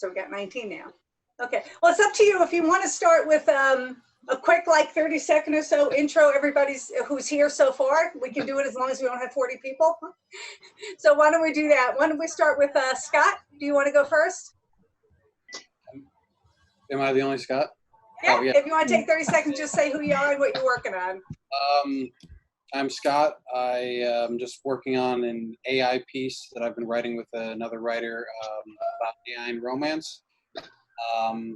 So we got 19 now. Okay, well, it's up to you. If you want to start with a quick, like 30-second or so intro, everybody's who's here so far. We can do it as long as we don't have 40 people. So why don't we do that? Why don't we start with Scott? Do you want to go first? Am I the only Scott? Yeah, oh, yeah. If you want to take 30 seconds, just say who you are and what you're working on. I'm Scott. I am just working on an AI piece that I've been writing with another writer about AI and romance.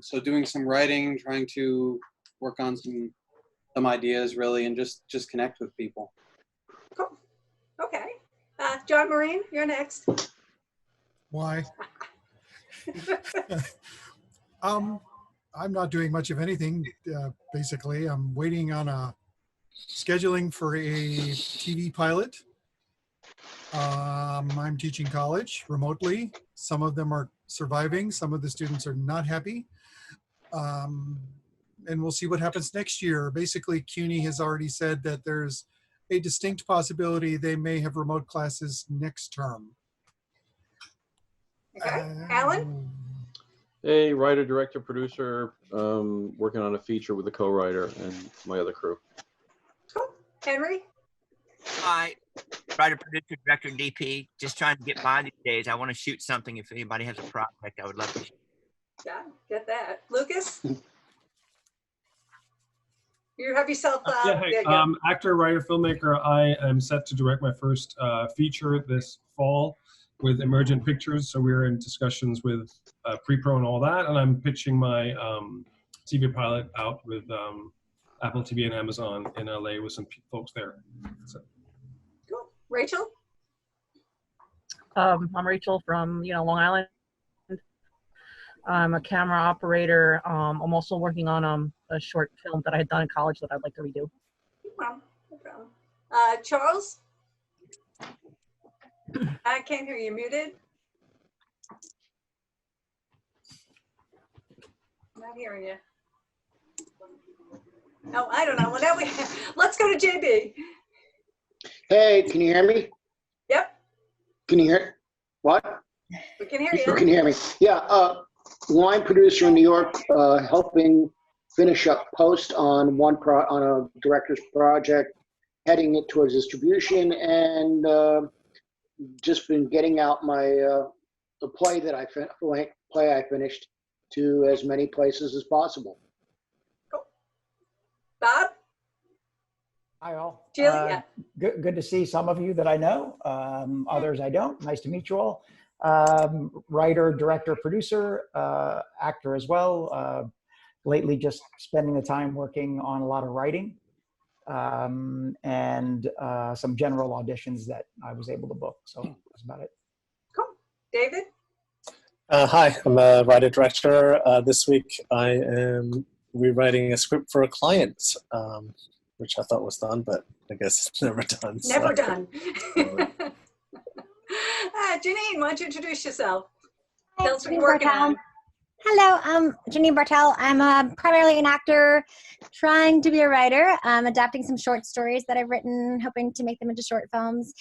So doing some writing, trying to work on some ideas really, and just connect with people. Cool. Okay. John Marine, you're next. Why? I'm not doing much of anything, basically. I'm waiting on a scheduling for a TV pilot. I'm teaching college remotely. Some of them are surviving. Some of the students are not happy. And we'll see what happens next year. Basically, CUNY has already said that there's a distinct possibility they may have remote classes next term. Okay. Alan? Hey, writer, director, producer, working on a feature with a co-writer and my other crew. Cool. Henry? Hi, writer, producer, director, and DP. Just trying to get by these days. I want to shoot something. If anybody has a project, I would love to shoot. Yeah, get that. Lucas? You have yourself. Yeah, hey, actor, writer, filmmaker. I am set to direct my first feature this fall with Emergent Pictures. So we're in discussions with pre-pro and all that, and I'm pitching my TV pilot out with Apple TV and Amazon in LA with some folks there. So. Cool. Rachel? I'm Rachel from Long Island. I'm a camera operator. I'm also working on a short film that I had done in college that I'd like to redo. Well, no problem. Charles? I can't hear you. Muted? I'm not hearing you. Oh, I don't know. Well, now let's go to JB. Hey, can you hear me? Yep. Can you hear? What? We can hear you. You can hear me. Yeah. Line producer in New York, helping finish up post on on a director's project, heading it towards distribution, and just been getting out my the play that I finished to as many places as possible. Cool. Bob? Hi all. Julie? Good to see some of you that I know. Others I don't. Nice to meet you all. Writer, director, producer, actor as well. Lately just spending the time working on a lot of writing and some general auditions that I was able to book. So that's about it. Cool. David? Hi, I'm a writer director. This week I am rewriting a script for a client, which I thought was done, but I guess it's never done. Never done. Janine, why don't you introduce yourself? Tell us what you're working on. Hello, I'm Janine Bartel. I'm primarily an actor trying to be a writer, adapting some short stories that I've written, hoping to make them into short films,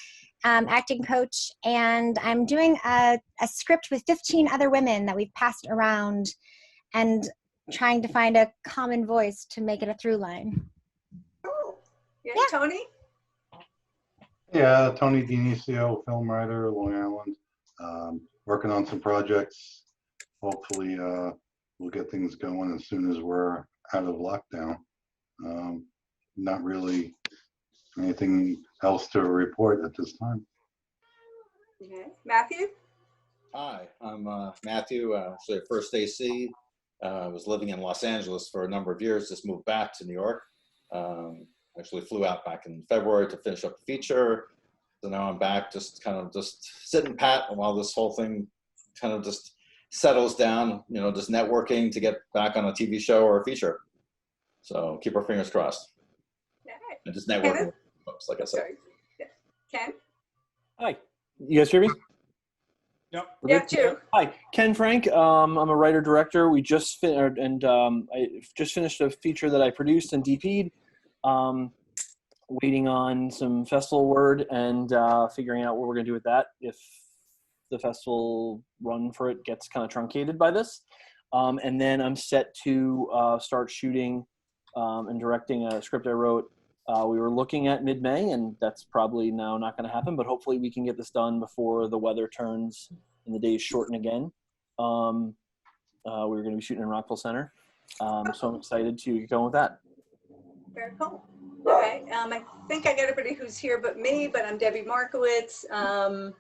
acting coach, and I'm doing a script with 15 other women that we've passed around and trying to find a common voice to make it a through line. Cool. Yeah, Tony? Yeah, Tony Dinicio, film writer, Long Island. Working on some projects. Hopefully we'll get things going as soon as we're out of lockdown. Not really anything else to report at this time. Okay. Matthew? Hi, I'm Matthew, actually first AC. I was living in Los Angeles for a number of years, just moved back to New York. Actually flew out back in February to finish up the feature. So now I'm back, just kind of just sitting pat while this whole thing kind of just settles down, just networking to get back on a TV show or a feature. So keep our fingers crossed. Yeah. And just networking with folks, like I said. Sorry. Ken? Hi, you guys hear me? Yep. Yeah, too. Hi, Ken Frank. I'm a writer director. We just finished, and I just finished a feature that I produced and DP'd. Waiting on some festival word and figuring out what we're going to do with that. If the festival run for it gets kind of truncated by this. And then I'm set to start shooting and directing a script I wrote. We were looking at mid-May, and that's probably now not going to happen, but hopefully we can get this done before the weather turns and the days shorten again. We were going to be shooting in Rockville Center. So I'm excited to get going with that. Very cool. Okay, I think I got everybody who's here but me, but I'm Debbie Markowitz. On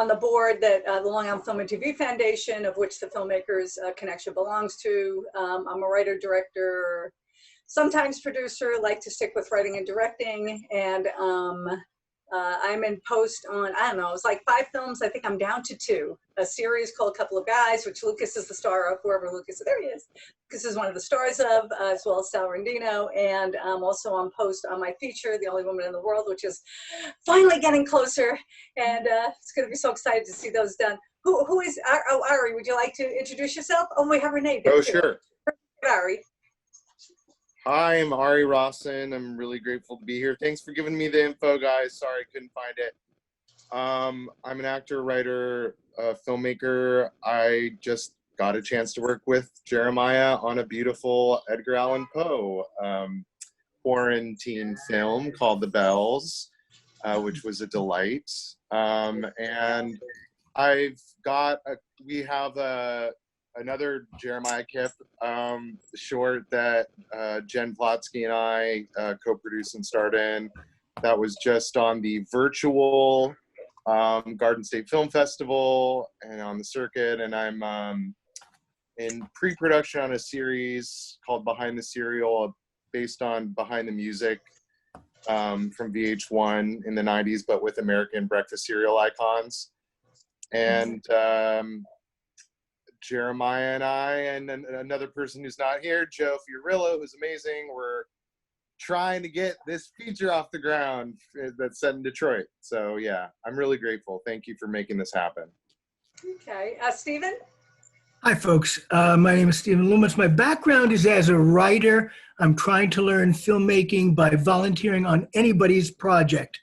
the board that the Long Island Film and TV Foundation, of which the Filmmakers Connection belongs to. I'm a writer, director, sometimes producer, like to stick with writing and directing, and I'm in post on, I don't know, it's like 5 films. I think I'm down to 2. A series called A Couple of Guys, which Lucas is the star of, whoever Lucas, there he is. Lucas is one of the stars of, as well as Sal Rendino, and I'm also on post on my feature, The Only Woman in the World, which is finally getting closer, and it's going to be so excited to see those done. Who is, oh, Ari, would you like to introduce yourself? Oh, we have Renee there. Oh, too. sure. Ari. Hi, I'm Ari Rossen. I'm really grateful to be here. Thanks for giving me the info, guys. Sorry, I couldn't find it. I'm an actor, writer, filmmaker. I just got a chance to work with Jeremiah on a beautiful Edgar Allan Poe quarantine film called The Bells, which was a delight. And I've got, we have another Jeremiah Kipp short that Jen Plotsky and I co-produced and starred in. That was just on the virtual Garden State Film Festival and on the circuit. And I'm in pre-production on a series called Behind the Serial, based on Behind the Music from VH1 in the 90s, but with American breakfast cereal icons. And Jeremiah and I and another person who's not here, Joe Fiorillo, who's amazing, we're trying to get this feature off the ground that's set in Detroit. So yeah, I'm really grateful. Thank you for making this happen. Okay, Stephen? Hi, folks. My name is Stephen Loomis. My background is as a writer. I'm trying to learn filmmaking by volunteering on anybody's project.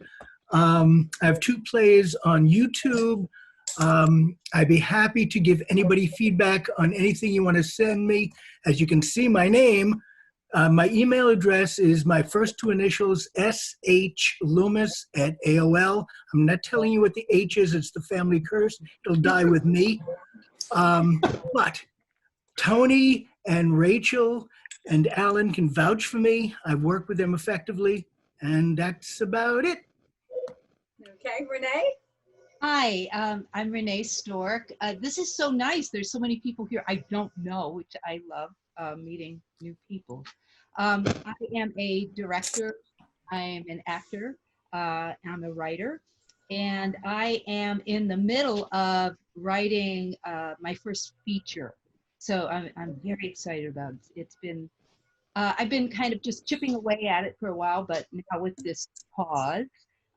I have 2 plays on YouTube. I'd be happy to give anybody feedback on anything you want to send me. As you can see, my name, my email address is my first 2 initials, SHLoomis@AOL. I'm not telling you what the H is. It's the family curse. It'll die with me. But Tony and Rachel and Alan can vouch for me. I've worked with them effectively, and that's about it. Okay, Renee? Hi, I'm Renee Stork. This is so nice. There's so many people here I don't know, which I love, meeting new people. I am a director. I am an actor. I'm a writer. And I am in the middle of writing my first feature. So I'm very excited about it. It's been, I've been kind of just chipping away at it for a while, but now with this pause,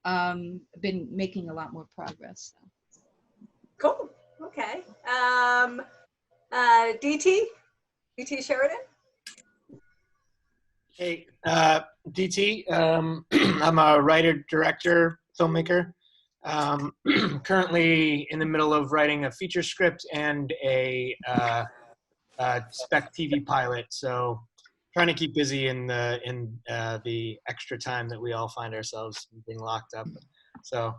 I've been making a lot more progress. So. Cool. Okay. DT Sheridan. Hey, DT. I'm a writer, director, filmmaker. Currently in the middle of writing a feature script and a spec TV pilot. So trying to keep busy in the extra time that we all find ourselves being locked up. So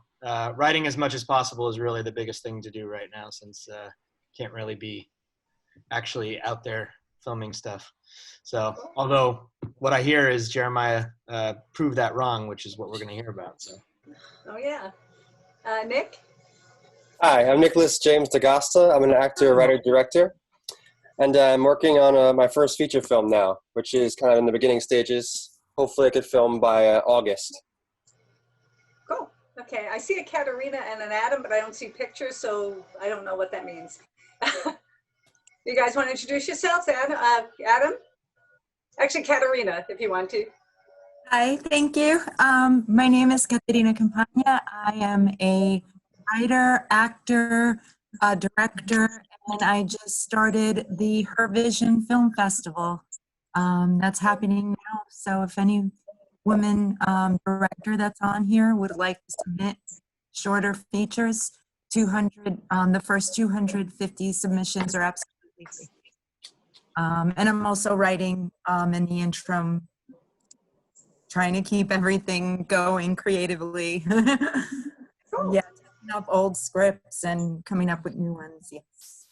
writing as much as possible is really the biggest thing to do right now, since can't really be actually out there filming stuff. So although what I hear is Jeremiah proved that wrong, which is what we're going to hear about. So. Oh yeah. Nick? Hi, I'm Nicholas James DaGosta. I'm an actor, writer, director, and I'm working on my first feature film now, which is kind of in the beginning stages. Hopefully I could film by August. Cool. Okay, I see a Katerina and an Adam, but I don't see pictures, so I don't know what that means. You guys want to introduce yourselves? Adam? Actually, Katerina, if you want to. Hi, thank you. My name is Caterina Campagna. I am a writer, actor, director, and I just started the Her Vision Film Festival. That's happening now. So if any woman director that's on here would like to submit shorter features, 200, the first 250 submissions are absolutely free. And I'm also writing in the interim, trying to keep everything going creatively. Cool. Yeah, taking up old scripts and coming up with new ones, yes.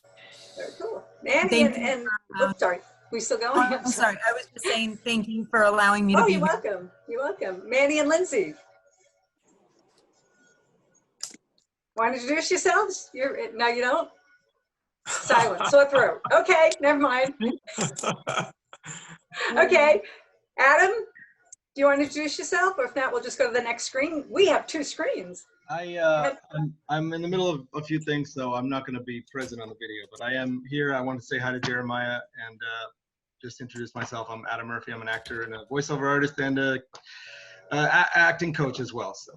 Very cool. Manny Thank you and for, oops, sorry. We still going? Oh, I'm sorry. I was just saying thank you for allowing me to Oh, be you're here. welcome. You're welcome. Manny and Lindsay. Want to introduce yourselves? No, you don't? Silent, sore throat. Okay, never mind. Okay, Adam, do you want to introduce yourself? Or if not, we'll just go to the next screen. We have 2 screens. I'm in the middle of a few things, so I'm not going to be present on the video, but I am here. I want to say hi to Jeremiah and just introduce myself. I'm Adam Murphy. I'm an actor and a voiceover artist and a acting coach as well. So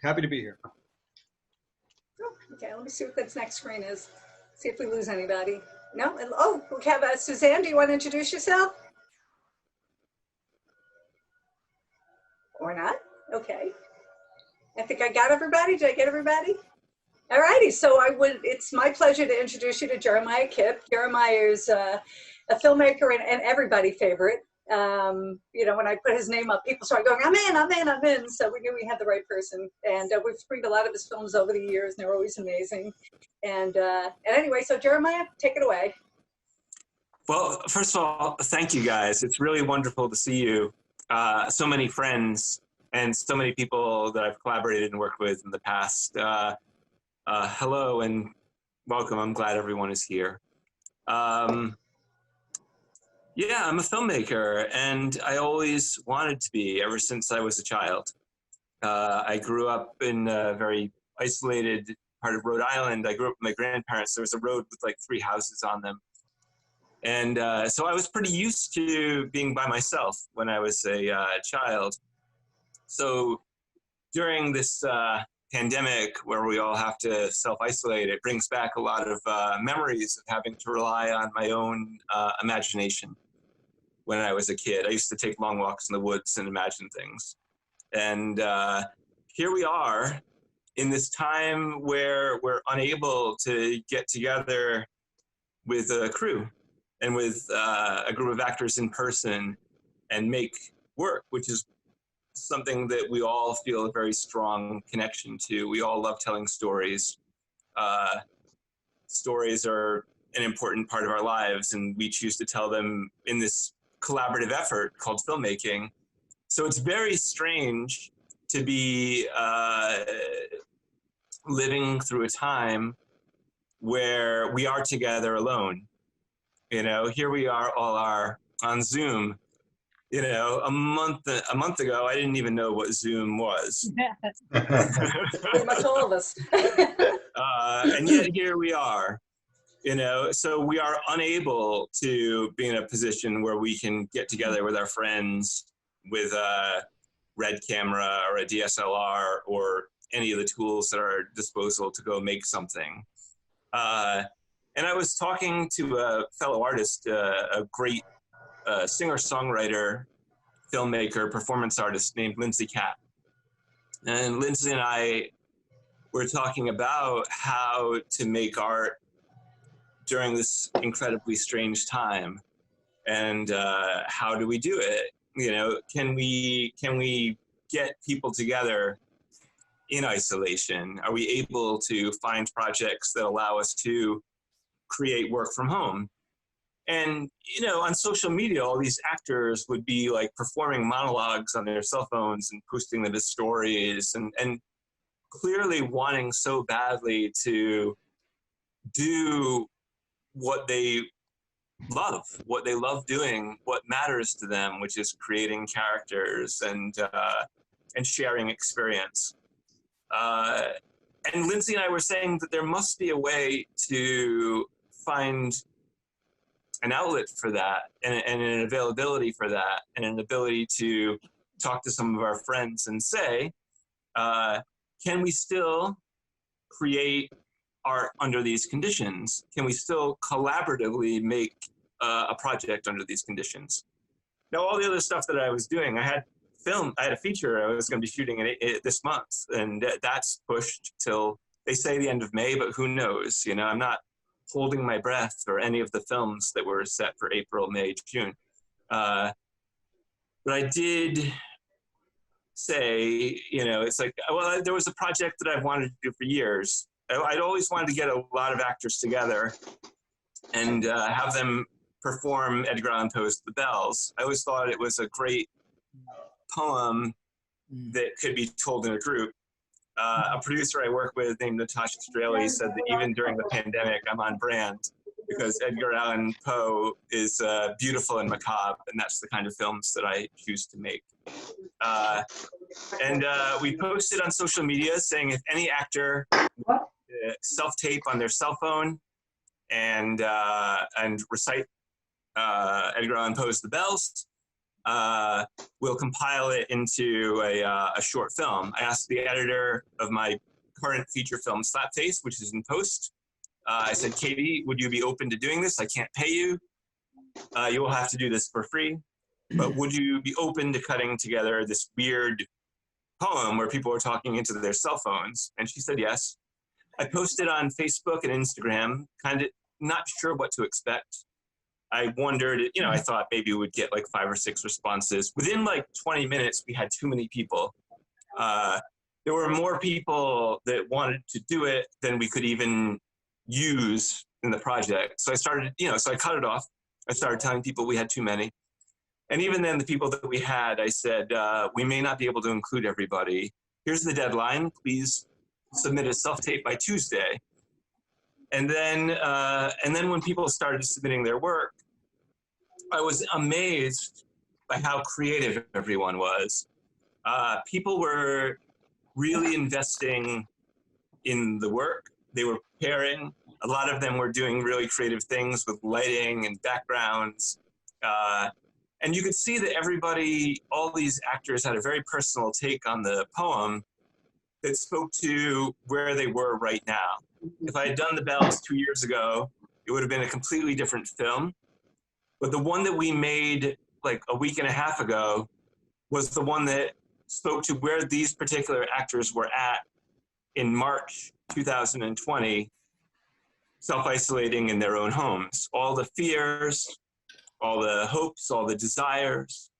happy to be here. Okay, let me see what this next screen is. See if we lose anybody. No? Oh, we have Suzanne. Do you want to introduce yourself? Or not? Okay. I think I got everybody. Did I get everybody? All righty. So it's my pleasure to introduce you to Jeremiah Kipp. Jeremiah is a filmmaker and everybody favorite. You know, when I put his name up, people started going, I'm in. So we knew we had the right person. And we've screened a lot of his films over the years, and they're always amazing. And anyway, so Jeremiah, take it away. Well, first of all, thank you guys. It's really wonderful to see you. So many friends and so many people that I've collaborated and worked with in the past. Hello and welcome. I'm glad everyone is here. Yeah, I'm a filmmaker, and I always wanted to be ever since I was a child. I grew up in a very isolated part of Rhode Island. I grew up with my grandparents. There was a road with like 3 houses on them. And so I was pretty used to being by myself when I was a child. So during this pandemic where we all have to self-isolate, it brings back a lot of memories of having to rely on my own imagination. When I was a kid, I used to take long walks in the woods and imagine things. And here we are in this time where we're unable to get together with a crew and with a group of actors in person and make work, which is something that we all feel a very strong connection to. We all love telling stories. Stories are an important part of our lives, and we choose to tell them in this collaborative effort called filmmaking. So it's very strange to be living through a time where we are together alone. You know, here we are, all are on Zoom. You know, a month ago, I didn't even know what Zoom was. Pretty much all of us. And yet here we are. You know, so we are unable to be in a position where we can get together with our friends with a Red camera or a DSLR or any of the tools at our disposal to go make something. And I was talking to a fellow artist, a great singer-songwriter, filmmaker, performance artist named Lindsay Kipp. And Lindsay and I were talking about how to make art during this incredibly strange time, and how do we do it? You know, can we get people together in isolation? Are we able to find projects that allow us to create work from home? And you know, on social media, all these actors would be like performing monologues on their cell phones and posting them as stories, and clearly wanting so badly to do what they love doing, what matters to them, which is creating characters and sharing experience. And Lindsay and I were saying that there must be a way to find an outlet for that and an availability for that and an ability to talk to some of our friends and say, can we still create art under these conditions? Can we still collaboratively make a project under these conditions? Now, all the other stuff that I was doing, I had a feature I was going to be shooting this month, and that's pushed till They say the end of May, but who knows? You know, I'm not holding my breath for any of the films that were set for April, May, June. But I did say, you know, it's like, well, there was a project that I've wanted to do for years. I'd always wanted to get a lot of actors together and have them perform Edgar Allan Poe's The Bells. I always thought it was a great poem that could be told in a group. A producer I work with named Natasha Straley said that even during the pandemic, I'm on brand because Edgar Allan Poe is beautiful and macabre, and that's the kind of films that I choose to make. And we posted on social media saying if any actor self-tape on their cell phone and recite Edgar Allan Poe's The Bells, we'll compile it into a short film. I asked the editor of my current feature film, Slapface, which is in post. I said, Katie, would you be open to doing this? I can't pay you. You will have to do this for free. But would you be open to cutting together this weird poem where people are talking into their cell phones? And she said yes. I posted on Facebook and Instagram, kind of not sure what to expect. I wondered, you know, I thought maybe we would get like 5 or 6 responses. Within like 20 minutes, we had too many people. There were more people that wanted to do it than we could even use in the project. So I started, you know, so I cut it off. I started telling people we had too many. And even then, the people that we had, I said, we may not be able to include everybody. Here's the deadline. Please submit a self-tape by Tuesday. And then when people started submitting their work, I was amazed by how creative everyone was. People were really investing in the work. They were preparing. A lot of them were doing really creative things with lighting and backgrounds. And you could see that everybody, all these actors had a very personal take on the poem that spoke to where they were right now. If I had done The Bells 2 years ago, it would have been a completely different film. But the one that we made like a week and a half ago was the one that spoke to where these particular actors were at in March 2020, self-isolating in their own homes. All the fears, all the hopes, all the desires,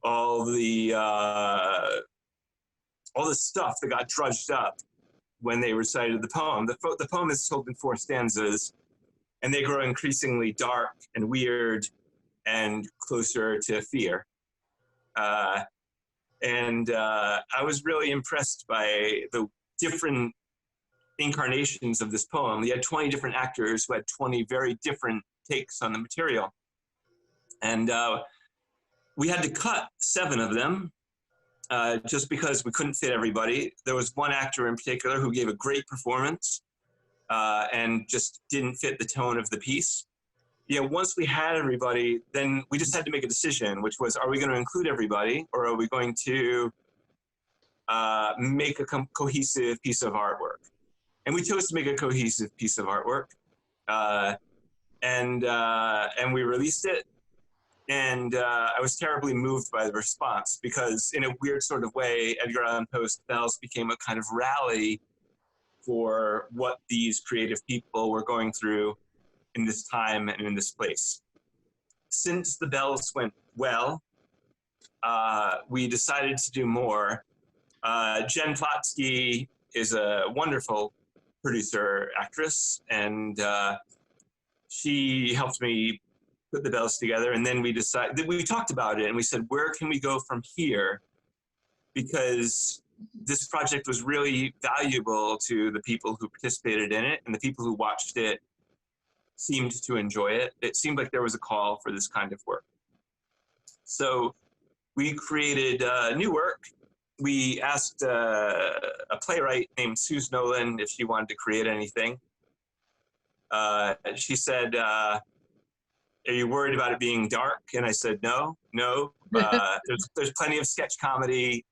all the stuff that got drudged up when they recited the poem. The poem is told in 4 stanzas, and they grow increasingly dark and weird and closer to fear. I was really impressed by the different incarnations of this poem. We had 20 different actors who had 20 very different takes on the material. And we had to cut 7 of them just because we couldn't fit everybody. There was one actor in particular who gave a great performance and just didn't fit the tone of the piece. You know, once we had everybody, then we just had to make a decision, which was, are we going to include everybody, or are we going to make a cohesive piece of artwork? And we chose to make a cohesive piece of artwork. And we released it. And I was terribly moved by the response because in a weird sort of way, Edgar Allan Poe's Bells became a kind of rally for what these creative people were going through in this time and in this place. Since the Bells went well, we decided to do more. Jen Plotsky is a wonderful producer, actress, and she helped me put the Bells together. And then we decided, we talked about it and we said, where can we go from here? Because this project was really valuable to the people who participated in it, and the people who watched it seemed to enjoy it. It seemed like there was a call for this kind of work. So we created new work. We asked a playwright named Suze Nolan if she wanted to create anything. She said, are you worried about it being dark? And I said, no. There's plenty of sketch comedy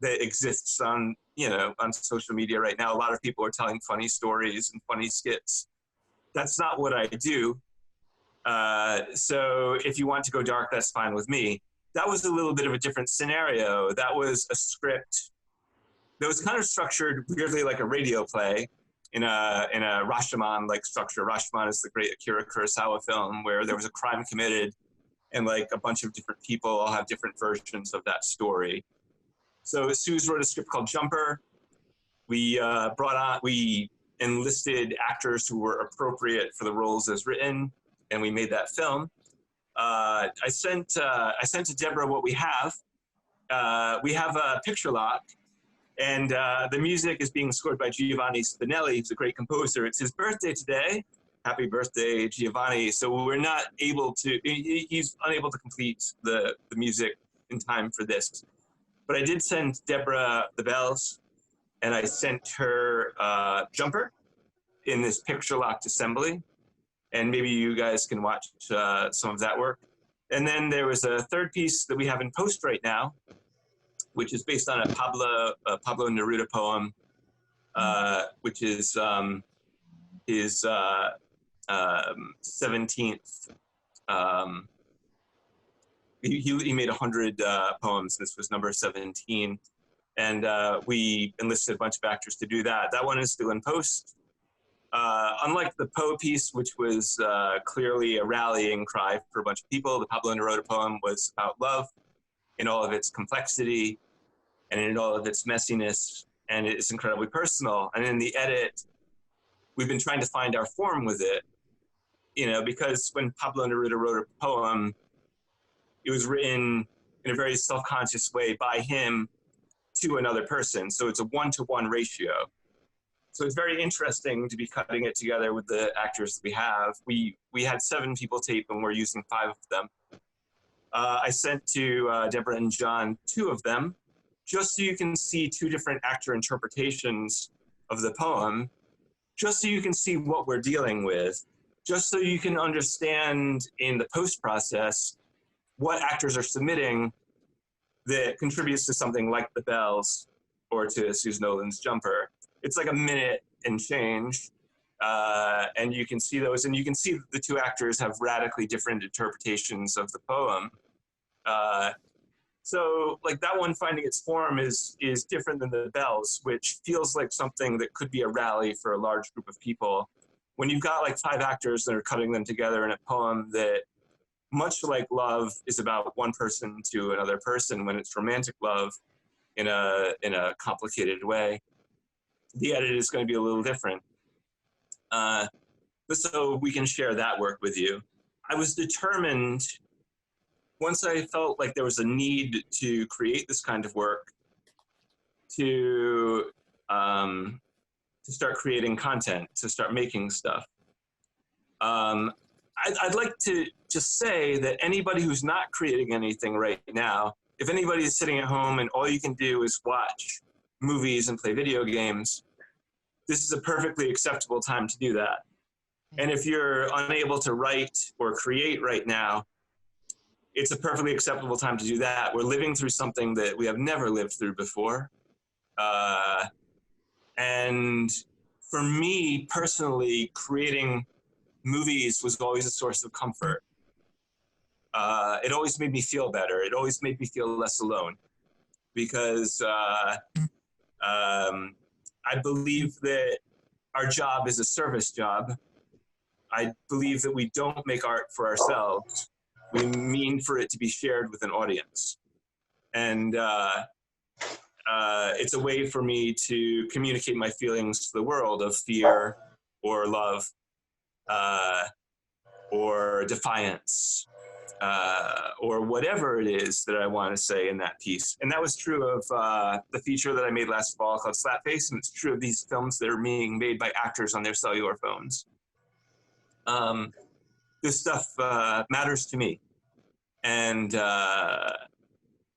that exists on, you know, on social media right now. A lot of people are telling funny stories and funny skits. That's not what I do. So if you want to go dark, that's fine with me. That was a little bit of a different scenario. That was a script that was kind of structured weirdly like a radio play. in a Rashomon-like structure. Rashomon is the great Akira Kurosawa film where there was a crime committed and like a bunch of different people all have different versions of that story. So Suze wrote a script called Jumper. We enlisted actors who were appropriate for the roles as written, and we made that film. I sent to Debra what we have. We have a picture lock, and the music is being scored by Giovanni Spinelli, who's a great composer. It's his birthday today. Happy birthday, Giovanni. So we're not able to, he's unable to complete the music in time for this. But I did send Debra the bells, and I sent her Jumper in this picture locked assembly. And maybe you guys can watch some of that work. And then there was a third piece that we have in post right now, which is based on a Pablo Neruda poem, which is his 17th. He made 100 poems. This was number 17. And we enlisted a bunch of actors to do that. That one is still in post. Unlike the Poe piece, which was clearly a rallying cry for a bunch of people, the Pablo Neruda poem was about love in all of its complexity and in all of its messiness, and it is incredibly personal. And in the edit, we've been trying to find our form with it, you know, because when Pablo Neruda wrote a poem, it was written in a very self-conscious way by him to another person. So it's a one-to-one ratio. So it's very interesting to be cutting it together with the actors that we have. We had 7 people tape and we're using 5 of them. I sent to Debra and John 2 of them, just so you can see 2 different actor interpretations of the poem, just so you can see what we're dealing with, just so you can understand in the post process what actors are submitting that contributes to something like The Bells or to Suze Nolan's Jumper. It's like a minute and change, and you can see those, and you can see that the 2 actors have radically different interpretations of the poem. So like that one finding its form is different than The Bells, which feels like something that could be a rally for a large group of people. When you've got like 5 actors that are cutting them together in a poem that, much like love, is about one person to another person, when it's romantic love in a complicated way, the edit is going to be a little different. So we can share that work with you. I was determined, once I felt like there was a need to create this kind of work, to start creating content, to start making stuff. I'd like to just say that anybody who's not creating anything right now, if anybody is sitting at home and all you can do is watch movies and play video games, this is a perfectly acceptable time to do that. And if you're unable to write or create right now, it's a perfectly acceptable time to do that. We're living through something that we have never lived through before. And for me personally, creating movies was always a source of comfort. It always made me feel better. It always made me feel less alone, because I believe that our job is a service job. I believe that we don't make art for ourselves. We mean for it to be shared with an audience. And it's a way for me to communicate my feelings to the world of fear or love or defiance or whatever it is that I want to say in that piece. And that was true of the feature that I made last fall called Slapface, and it's true of these films that are being made by actors on their cellular phones. This stuff matters to me. And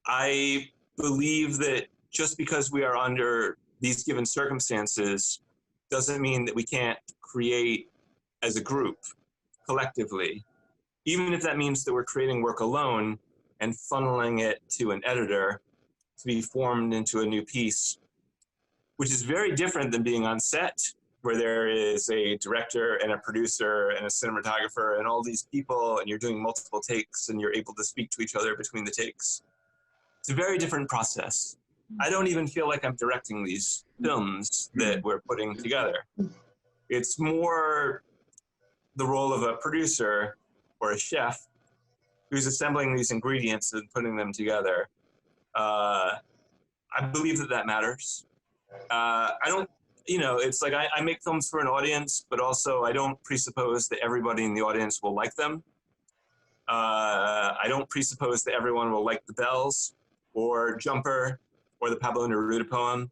I believe that just because we are under these given circumstances doesn't mean that we can't create as a group, collectively, even if that means that we're creating work alone and funneling it to an editor to be formed into a new piece, which is very different than being on set, where there is a director and a producer and a cinematographer and all these people, and you're doing multiple takes and you're able to speak to each other between the takes. It's a very different process. I don't even feel like I'm directing these films that we're putting together. It's more the role of a producer or a chef who's assembling these ingredients and putting them together. I believe that that matters. I don't, you know, it's like I make films for an audience, but also I don't presuppose that everybody in the audience will like them. I don't presuppose that everyone will like The Bells or Jumper or the Pablo Neruda poem.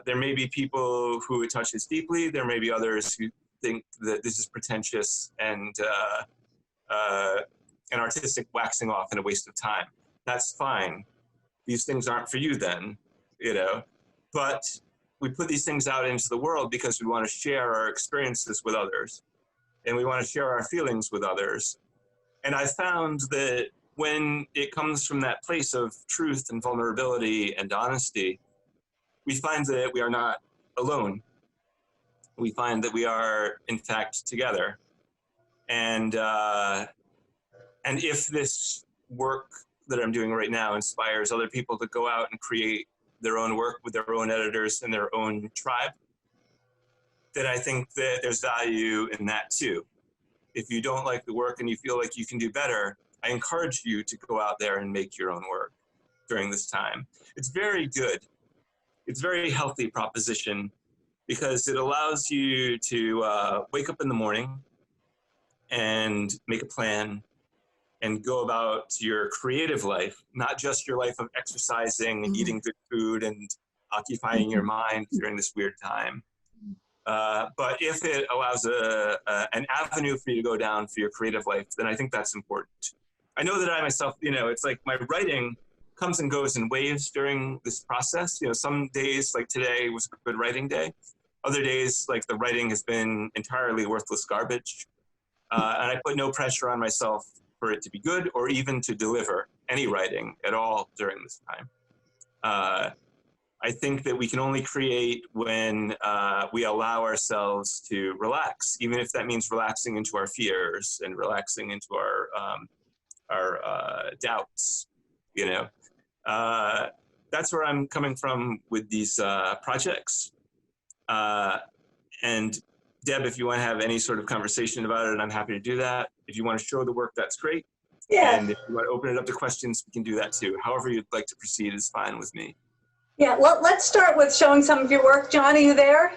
There may be people who it touches deeply. There may be others who think that this is pretentious and an artistic waxing off and a waste of time. That's fine. These things aren't for you then, you know. But we put these things out into the world because we want to share our experiences with others, and we want to share our feelings with others. And I found that when it comes from that place of truth and vulnerability and honesty, we find that we are not alone. We find that we are, in fact, together. And if this work that I'm doing right now inspires other people to go out and create their own work with their own editors and their own tribe, then I think that there's value in that too. If you don't like the work and you feel like you can do better, I encourage you to go out there and make your own work during this time. It's very good. It's a very healthy proposition because it allows you to wake up in the morning and make a plan and go about your creative life, not just your life of exercising and eating good food and occupying your mind during this weird time. But if it allows an avenue for you to go down for your creative life, then I think that's important. I know that I myself, you know, it's like my writing comes and goes in waves during this process. You know, some days, like today, was a good writing day. Other days, like the writing has been entirely worthless garbage. And I put no pressure on myself for it to be good or even to deliver any writing at all during this time. I think that we can only create when we allow ourselves to relax, even if that means relaxing into our fears and relaxing into our doubts, you know. That's where I'm coming from with these projects. And Deb, if you want to have any sort of conversation about it, I'm happy to do that. If you want to show the work, that's great. Yeah. And if you want to open it up to questions, we can do that too. However you'd like to proceed is fine with me. Yeah, well, let's start with showing some of your work. John, are you there?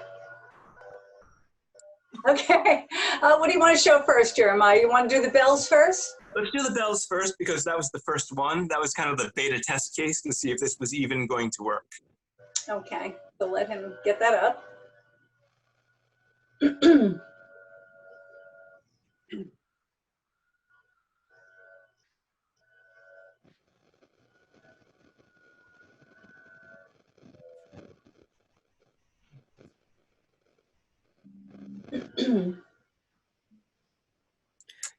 Okay. What do you want to show first, Jeremiah? You want to do the bells first? Let's do the bells first because that was the first one. That was kind of the beta test case to see if this was even going to work. Okay, so let him get that up.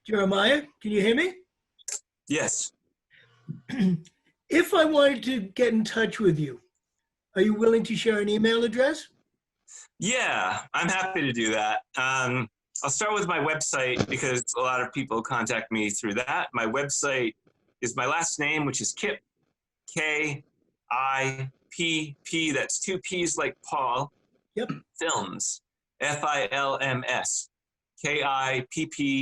Jeremiah, can you hear me? Yes. If I wanted to get in touch with you, are you willing to share an email address? Yeah, I'm happy to do that. I'll start with my website because a lot of people contact me through that. My website is my last name, which is Kipp, K-I-P-P, that's two P's like Paul. Yep. Films, F-I-L-M-S, Kippfilms.com,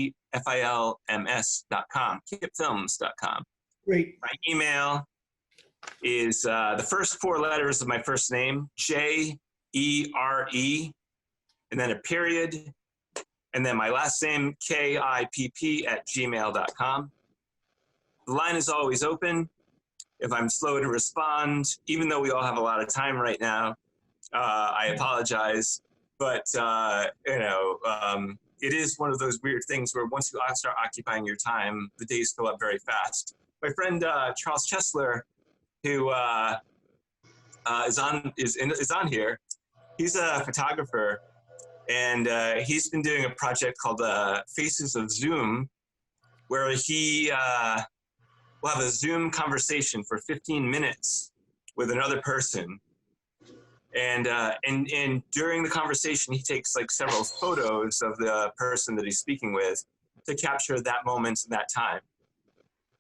kippfilms.com. Great. My email is the first four letters of my first name, J-E-R-E, and then a period, and then my last name, Kipp@gmail.com. The line is always open. If I'm slow to respond, even though we all have a lot of time right now, I apologize. But, you know, it is one of those weird things where once you start occupying your time, the days fill up very fast. My friend Charles Chesler, who is on here, he's a photographer, and he's been doing a project called Faces of Zoom, where he will have a Zoom conversation for 15 minutes with another person. And during the conversation, he takes like several photos of the person that he's speaking with to capture that moment and that time.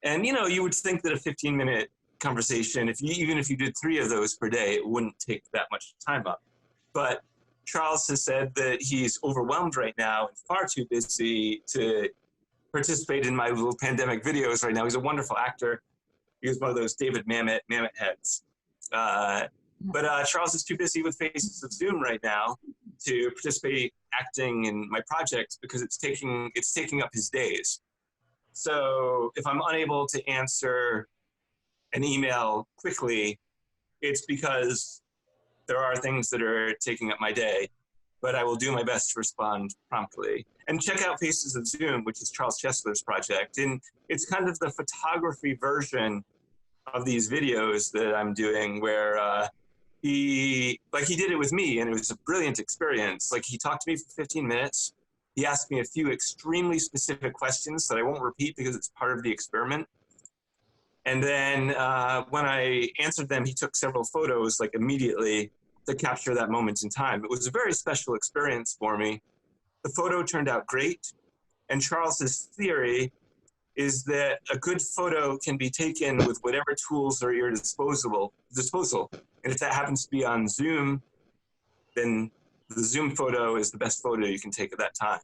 And, you know, you would think that a 15-minute conversation, even if you did 3 of those per day, it wouldn't take that much time up. But Charles has said that he's overwhelmed right now and far too busy to participate in my little pandemic videos right now. He's a wonderful actor. He was one of those David Mamet heads. But Charles is too busy with Faces of Zoom right now to participate acting in my project because it's taking up his days. So if I'm unable to answer an email quickly, it's because there are things that are taking up my day, but I will do my best to respond promptly. And check out Faces of Zoom, which is Charles Chesler's project. And it's kind of the photography version of these videos that I'm doing where he did it with me and it was a brilliant experience. Like he talked to me for 15 minutes. He asked me a few extremely specific questions that I won't repeat because it's part of the experiment. And then when I answered them, he took several photos like immediately to capture that moment in time. It was a very special experience for me. The photo turned out great. And Charles's theory is that a good photo can be taken with whatever tools are at your disposal. And if that happens to be on Zoom, then the Zoom photo is the best photo you can take at that time.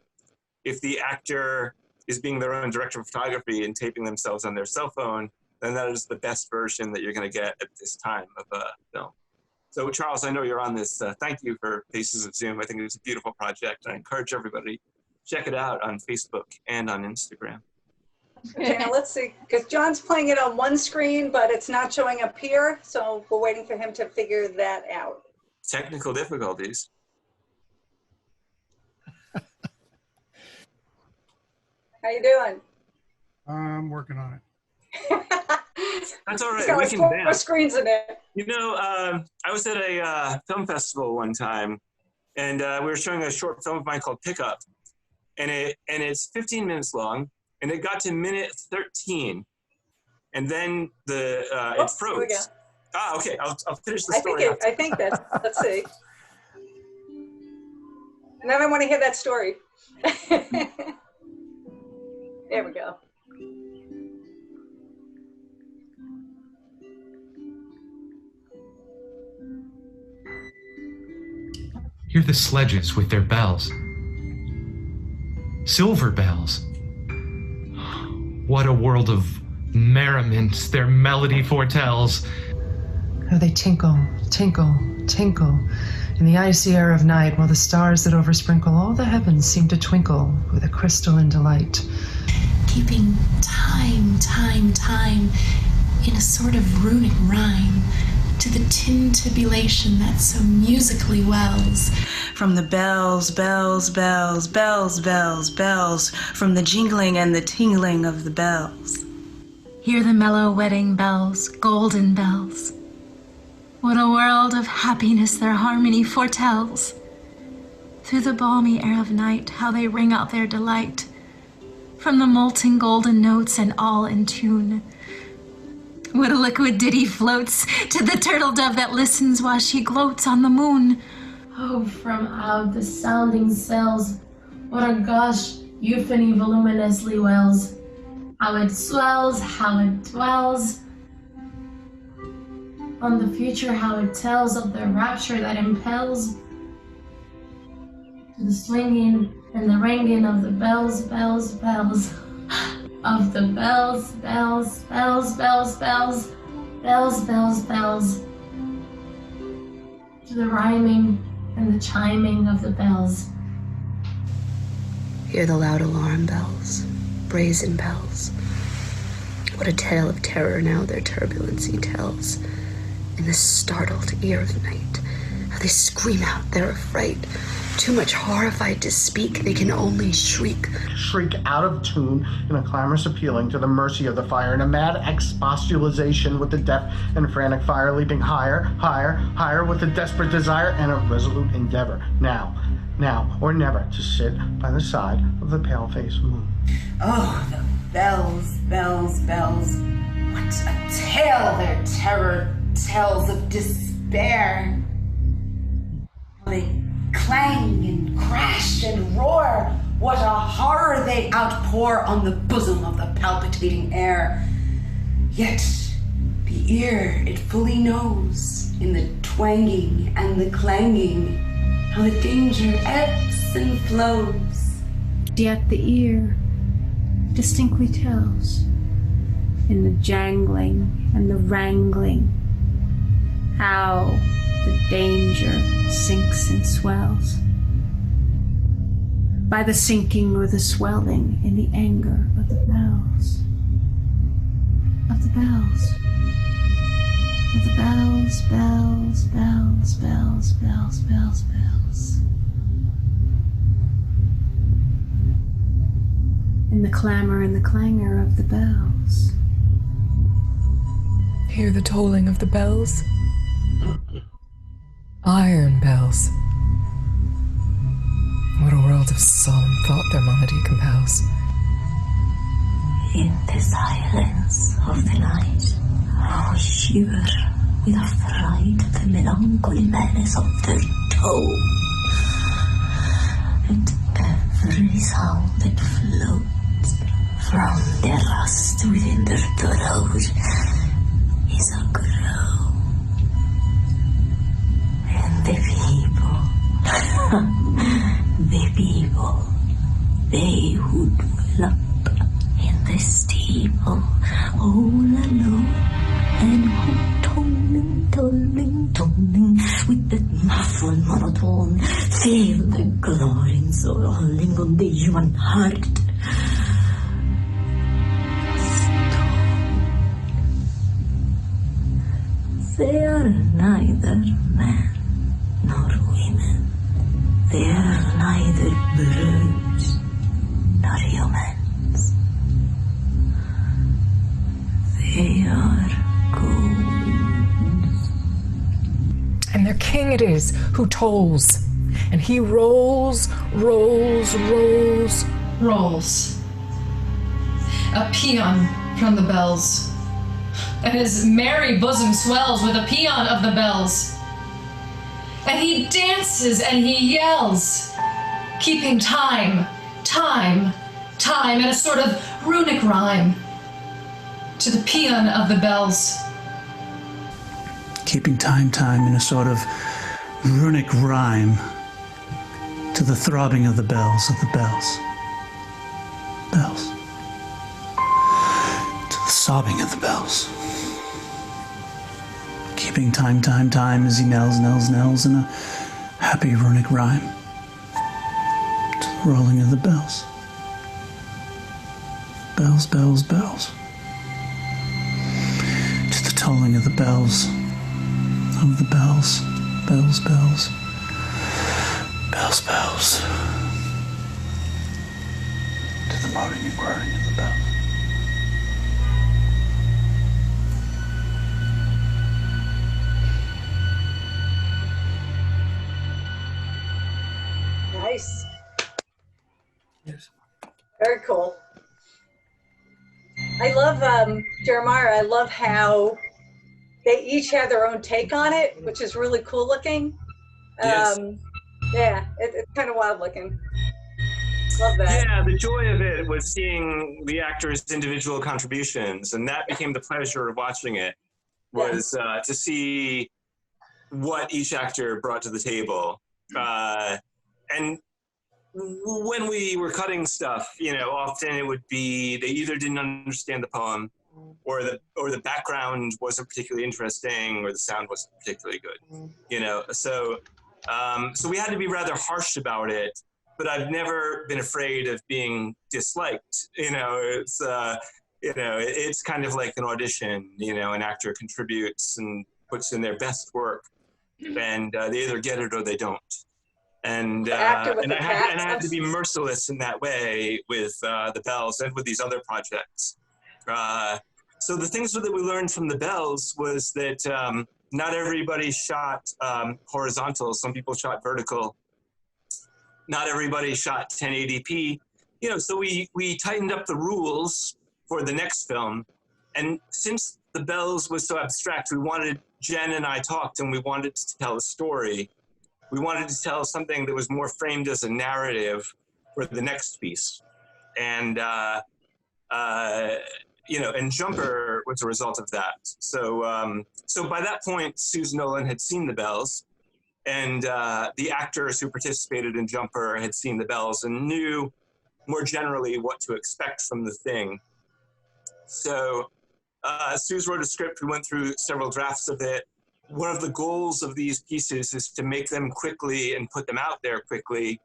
If the actor is being their own director of photography and taping themselves on their cell phone, then that is the best version that you're going to get at this time of a film. So Charles, I know you're on this. Thank you for Faces of Zoom. I think it's a beautiful project. I encourage everybody to check it out on Facebook and on Instagram. Okay, now let's see, because John's playing it on one screen, but it's not showing up here. So we're waiting for him to figure that out. Technical difficulties. How you doing? I'm working on it. That's all right. It's got We like can 4 dance. screens in it. You know, I was at a film festival one time, and we were showing a short film of mine called Pickup, and it's 15 minutes long, and it got to minute 13, and then it froze. Here we go. Ah, okay. I'll finish the story. I think that's. Let's see. And then I want to hear that story. There we go. Hear the sledges with their bells. Silver bells. What a world of merriment their melody foretells. How they tinkle, tinkle, tinkle in the icy air of night, while the stars that oversprinkle all the heavens seem to twinkle with a crystalline delight. Keeping time in a sort of runic rhyme to the tintibullation that so musically wells from the bells, bells, bells, bells, bells, bells, from the jingling and the tingling of the bells. Hear the mellow wedding bells, golden bells. What a world of happiness their harmony foretells. Through the balmy air of night, how they ring out their delight. From the molten golden notes and all in tune. What a liquid ditty floats to the turtle dove that listens while she gloats on the moon. Oh, from out the sounding cells, what a gush euphony voluminously wells. How it swells, how it dwells on the future, how it tells of the rapture that impels to the swinging and the ringing of the bells, bells, bells. Of the bells, bells, bells, bells, bells, bells, bells, bells, to the rhyming and the chiming of the bells. Hear the loud alarm bells, brazen bells. What a tale of terror now their turbulency tells. In the startled ear of night, how they scream out their affright. Too much horrified to speak, they can only shriek. Shriek out of tune in a clamorous appealing to the mercy of the fire, in a mad expostulation with the deaf and frantic fire, leaping higher, higher, higher with a desperate desire and a resolute endeavor. Now, or never, to sit by the side of the pale-faced moon. Oh, the bells, bells, bells. What a tale their terror tells of despair. They clang and crash and roar. What a horror they outpour on the bosom of the palpitating air. Yet, The ear, it fully knows, in the twanging and the clanging, how the danger ebbs and flows. Yet the ear distinctly tells, in the jangling and the wrangling, how the danger sinks and swells. By the sinking or the swelling in the anger of the bells. Of the bells. Of the bells, bells, bells, bells, bells, bells, bells. In the clamor and the clangor of the bells. Hear the tolling of the bells? Iron bells. What a world of solemn thought their monody compels. In the silence of the night, I shiver with affright at the melancholy menace of their toe. And every sound that floats from their rust within their throat is a groan. And the people, they who dwell up in the steeple, all alone, and who tolling, with that muffled monotone, feel the glowing rolling on the human heart. They are neither men nor women. They are neither brutes nor humans. They are ghosts. And their king it is who tolls. And he rolls. Rolls. A paean from the bells. And his merry bosom swells with a paean of the bells. And he dances and he yells, keeping time, in a sort of runic rhyme to the paean of the bells. Keeping time in a sort of runic rhyme to the throbbing of the bells. Bells. To the sobbing of the bells. Keeping time as he knells in a happy runic rhyme to the rolling of the bells. Bells. To the tolling of the bells. Of the bells. Bells. To the moaning and groaning of the bells. Nice. Yes. Very cool. I love Jeremiah. I love how they each have their own take on it, which is really cool looking. Yes. Yeah, it's kind of wild looking. Love that. Yeah, the joy of it was seeing the actors' individual contributions, and that became the pleasure of watching it, was to see what each actor brought to the table. And when we were cutting stuff, often it would be they either didn't understand the poem, or the background wasn't particularly interesting, or the sound wasn't particularly good. So we had to be rather harsh about it. But I've never been afraid of being disliked. It's kind of like an audition. An actor contributes and puts in their best work, and they either get it or they don't. And I had to be merciless in that way with the Bells and with these other projects. So the things that we learned from the Bells was that not everybody shot horizontal. Some people shot vertical. Not everybody shot 1080p. So we tightened up the rules for the next film. And since the Bells was so abstract, Jen and I talked, and we wanted to tell a story. We wanted to tell something that was more framed as a narrative for the next piece. And, and Jumper was a result of that. So, so by that point, Susan Nolan had seen the bells, and the actors who participated in Jumper had seen the bells and knew more generally what to expect from the thing. So Suze wrote a script. We went through several drafts of it. One of the goals of these pieces is to make them quickly and put them out there quickly.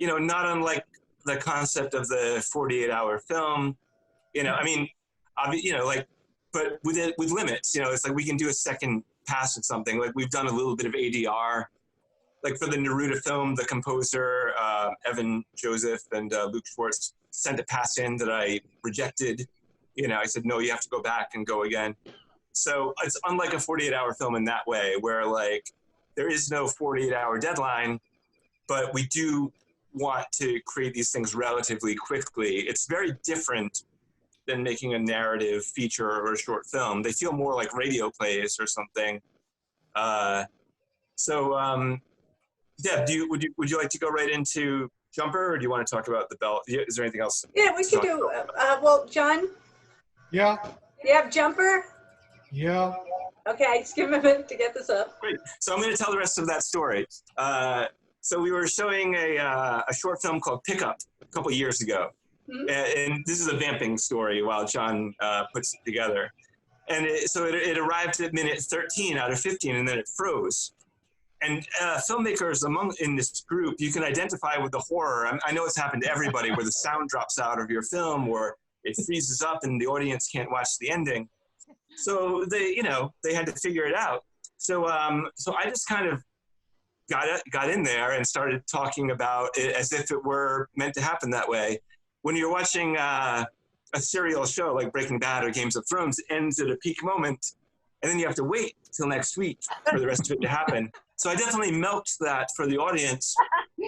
Not unlike the concept of the 48-hour film. But with limits. It's like we can do a second pass at something. Like we've done a little bit of ADR. Like for the Neruda film, the composer, Evan Joseph and Luke Schwartz sent a pass in that I rejected. I said, no, you have to go back and go again. So it's unlike a 48-hour film in that way, where like there is no 48-hour deadline, but we do want to create these things relatively quickly. It's very different than making a narrative feature or a short film. They feel more like radio plays or something. Deb, would you like to go right into Jumper, or do you want to talk about the bell? Is there anything else? Yeah, we could do. Well, John. Yeah. You have Jumper? Yeah. Okay, just give me a minute to get this up. Great. So I'm going to tell the rest of that story. So we were showing a short film called Pickup a couple years ago. Mm-hmm. And this is a vamping story while John puts it together. And it arrived at minute 13 out of 15, and then it froze. And filmmakers in this group, you can identify with the horror. I know it's happened to everybody where the sound drops out of your film or it freezes up and the audience can't watch the ending. So they had to figure it out. So I just kind of got in there and started talking about it as if it were meant to happen that way. When you're watching a serial show like Breaking Bad or Games of Thrones, it ends at a peak moment, and then you have to wait till next week for the rest of it to happen. So I definitely milked that for the audience.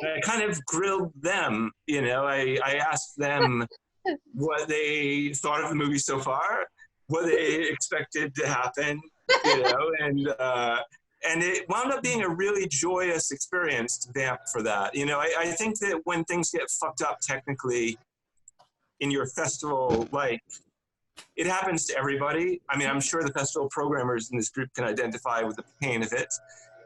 I kind of grilled them, I asked them what they thought of the movie so far, what they expected to happen, and it wound up being a really joyous experience to vamp for that. I think that when things get fucked up technically in your festival, it happens to everybody. I mean, I'm sure the festival programmers in this group can identify with the pain of it,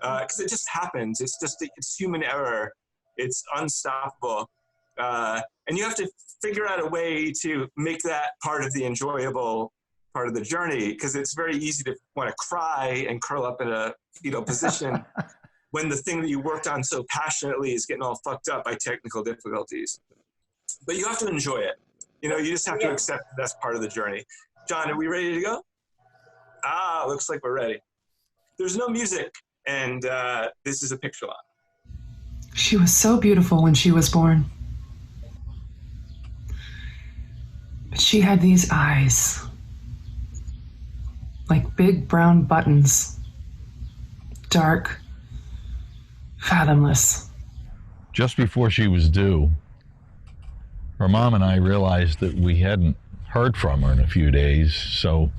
because it just happens. It's human error. It's unstoppable. And you have to figure out a way to make that part of the enjoyable part of the journey, because it's very easy to want to cry and curl up in a fetal position when the thing that you worked on so passionately is getting all fucked up by technical difficulties. But you have to enjoy it. You just have to accept that's part of the journey. John, are we ready to go? Looks like we're ready. There's no music, and this is a picture lot. She was so beautiful when she was born. But she had these eyes, like big brown buttons, dark, fathomless. Just before she was due, her mom and I realized that we hadn't heard from her in a few days, so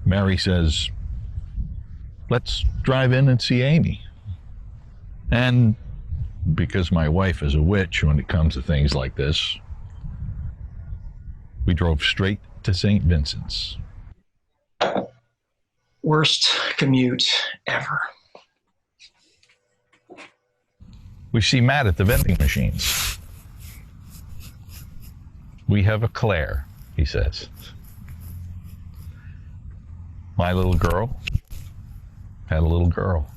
Mary says, let's drive in and see Amy. And because my wife is a witch when it comes to things like this, we drove straight to St. Vincent's. Worst commute ever. We see Matt at the vending machines. We have a Claire, he says. My little girl had a little girl.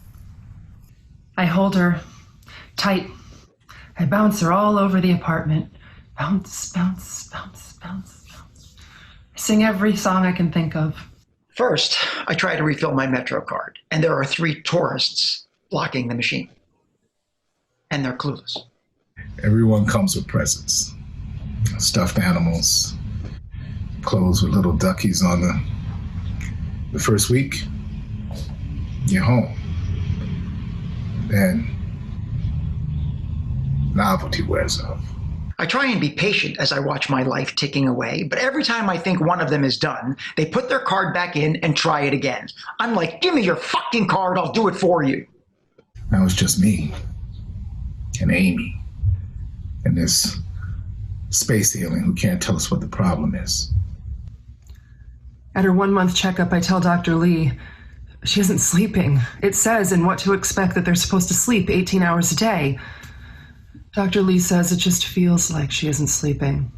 I hold her tight. I bounce her all over the apartment. Bounce, bounce, bounce, bounce, bounce. I sing every song I can think of. First, I try to refill my Metro card, and there are 3 tourists blocking the machine. And they're clueless. Everyone comes with presents. Stuffed animals, clothes with little duckies on them. The first week, you're home. Then, novelty wears off. I try and be patient as I watch my life ticking away, but every time I think one of them is done, they put their card back in and try it again. I'm like, give me your fucking card, I'll do it for you. Now it's just me and Amy and this space alien who can't tell us what the problem is. At her 1-month checkup, I tell Dr. Lee she isn't sleeping. It says in What to Expect that they're supposed to sleep 18 hours a day. Dr. Lee says it just feels like she isn't sleeping.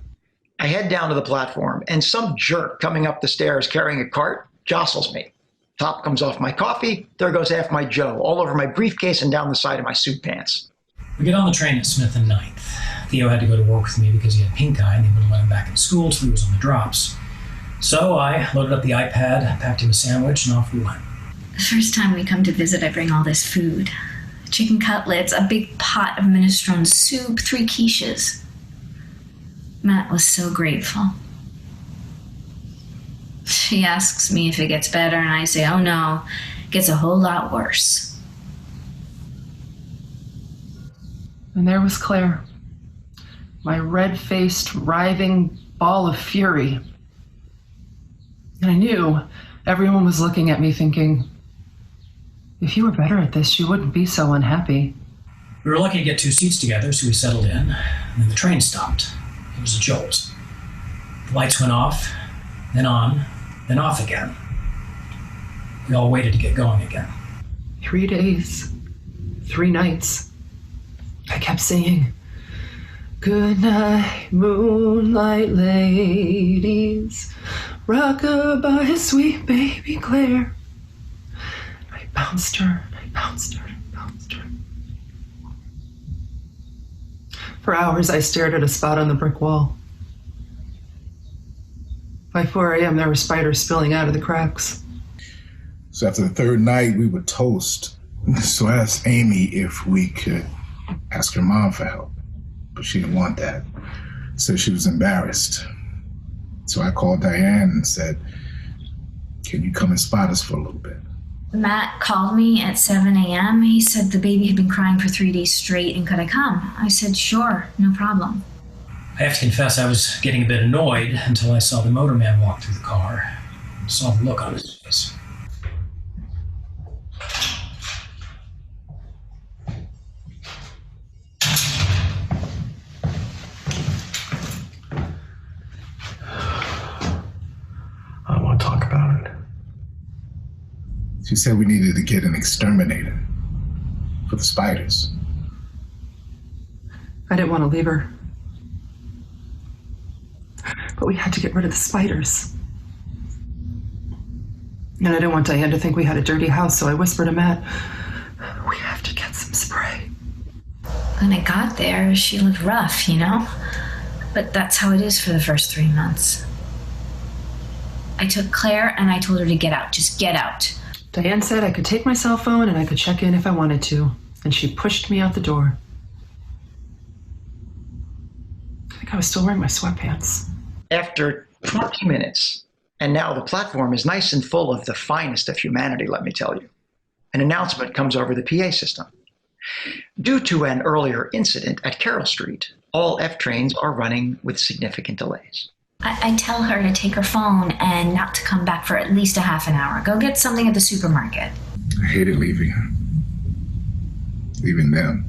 I head down to the platform, and some jerk coming up the stairs carrying a cart jostles me. Top comes off my coffee, there goes half my Joe, all over my briefcase and down the side of my suit pants. We get on the train at Smith and 9th. Theo had to go to work with me because he had pink eye and they wouldn't let him back in school till he was on the drops. So I loaded up the iPad, packed him a sandwich, and off we went. The first time we come to visit, I bring all this food. Chicken cutlets, a big pot of minestrone soup, 3 quiches. Matt was so grateful. She asks me if it gets better, and I say, oh no, it gets a whole lot worse. And there was Claire, my red-faced, writhing ball of fury. And I knew everyone was looking at me thinking, if you were better at this, you wouldn't be so unhappy. We were lucky to get 2 seats together, so we settled in, and then the train stopped. It was a jolt. The lights went off, then on, then off again. We all waited to get going again. 3 days, 3 nights. I kept singing, good night, moonlight ladies, rock-a-bye, sweet baby Claire. I bounced her, I bounced her, I bounced her. For hours, I stared at a spot on the brick wall. By 4 a.m., there were spiders spilling out of the cracks. So after the 3rd night, we would toast. So I asked Amy if we could ask her mom for help, but she didn't want that. Said she was embarrassed. So I called Diane and said, can you come and spot us for a little bit? Matt called me at 7 a.m. He said the baby had been crying for 3 days straight and could I come? I said, sure, no problem. I have to confess I was getting a bit annoyed until I saw the motorman walk through the car and saw the look on his face. I don't want to talk about it. She said we needed to get an exterminator for the spiders. I didn't want to leave her. But we had to get rid of the spiders. And I didn't want Diane to think we had a dirty house, so I whispered to Matt, we have to get some spray. When I got there, she looked rough, you know? But that's how it is for the first 3 months. I took Claire and I told her to get out, just get out. Diane said I could take my cell phone and I could check in if I wanted to, and she pushed me out the door. I think I was still wearing my sweatpants. After 20 minutes, and now the platform is nice and full of the finest of humanity, let me tell you, an announcement comes over the PA system. Due to an earlier incident at Carroll Street, all F trains are running with significant delays. I tell her to take her phone and not to come back for at least a half an hour. Go get something at the supermarket. I hated leaving her. Leaving them.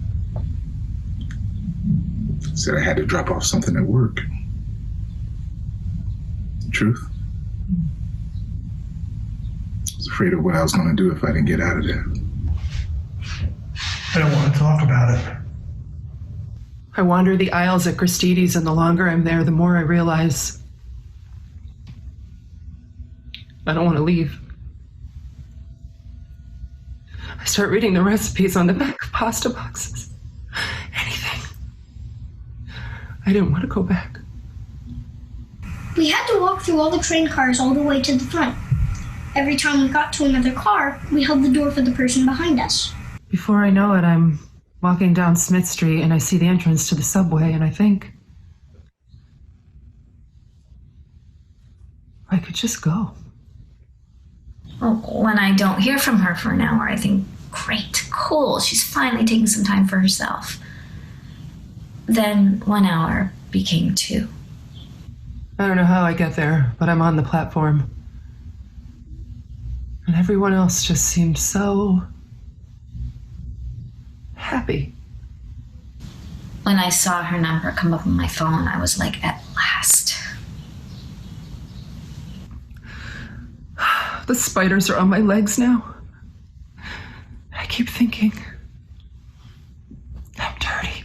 Said I had to drop off something at work. Truth. I was afraid of what I was going to do if I didn't get out of there. I don't want to talk about it. I wander the aisles at Christides, and the longer I'm there, the more I realize I don't want to leave. I start reading the recipes on the back of pasta boxes. Anything. I didn't want to go back. We had to walk through all the train cars all the way to the front. Every time we got to another car, we held the door for the person behind us. Before I know it, I'm walking down Smith Street and I see the entrance to the subway and I think I could just go. Well, when I don't hear from her for an hour, I think, great, cool, she's finally taking some time for herself. Then 1 hour became 2. I don't know how I get there, but I'm on the platform. And everyone else just seemed so happy. When I saw her number come up on my phone, I was like, at last. The spiders are on my legs now. I keep thinking, I'm dirty.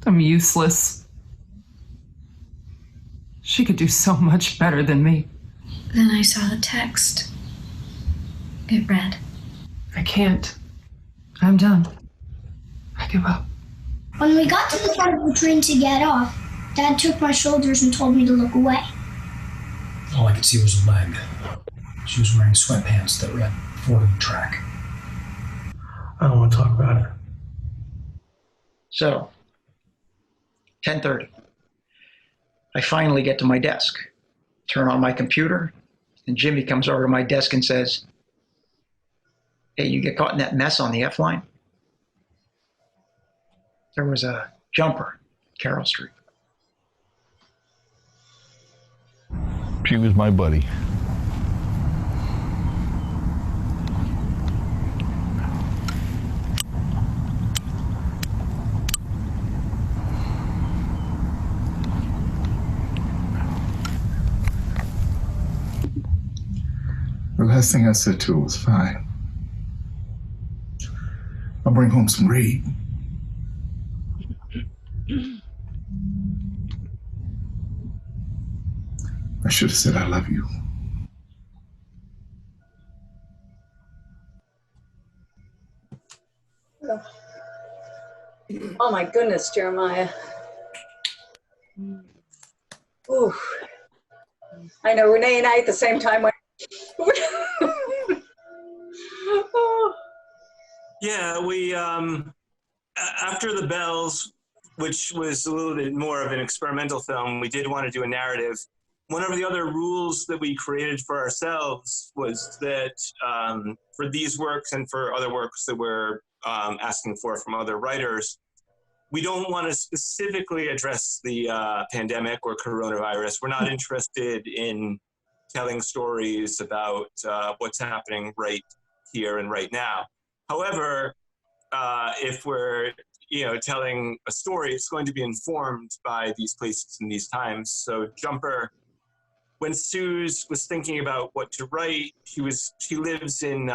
I'm useless. She could do so much better than me. Then I saw the text. It read, I can't. I'm done. I give up. When we got to the front of the train to get off, Dad took my shoulders and told me to look away. All I could see was a leg. She was wearing sweatpants that read forward the track. I don't want to talk about it. So, 10:30. I finally get to my desk, turn on my computer, and Jimmy comes over to my desk and says, "Hey, you get caught in that mess on the F line?" There was a jumper, Carroll Street. She was my buddy. The last thing I said to her was, fine. I'll bring home some raid. I should have said I love you. Oh my goodness, Jeremiah. Ooh. I know Renee and I at the same time went. Oh. Yeah, we after the bells, which was a little bit more of an experimental film, we did want to do a narrative. One of the other rules that we created for ourselves was that for these works and for other works that we're asking for from other writers, we don't want to specifically address the pandemic or coronavirus. We're not interested in telling stories about what's happening right here and right now. However, if we're telling a story, it's going to be informed by these places and these times. So Jumper, when Suze was thinking about what to write, she lives in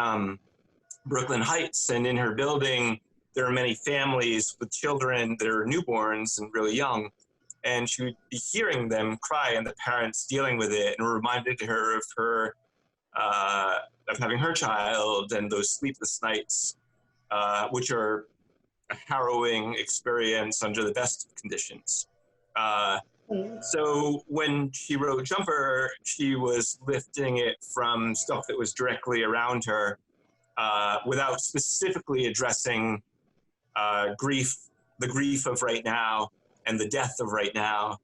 Brooklyn Heights, and in her building there are many families with children that are newborns and really young, and she would be hearing them cry and the parents dealing with it, and it reminded her of her of having her child and those sleepless nights, which are a harrowing experience under the best of conditions. So when she wrote Jumper, she was lifting it from stuff that was directly around her, without specifically addressing grief, the grief of right now, and the death of right now,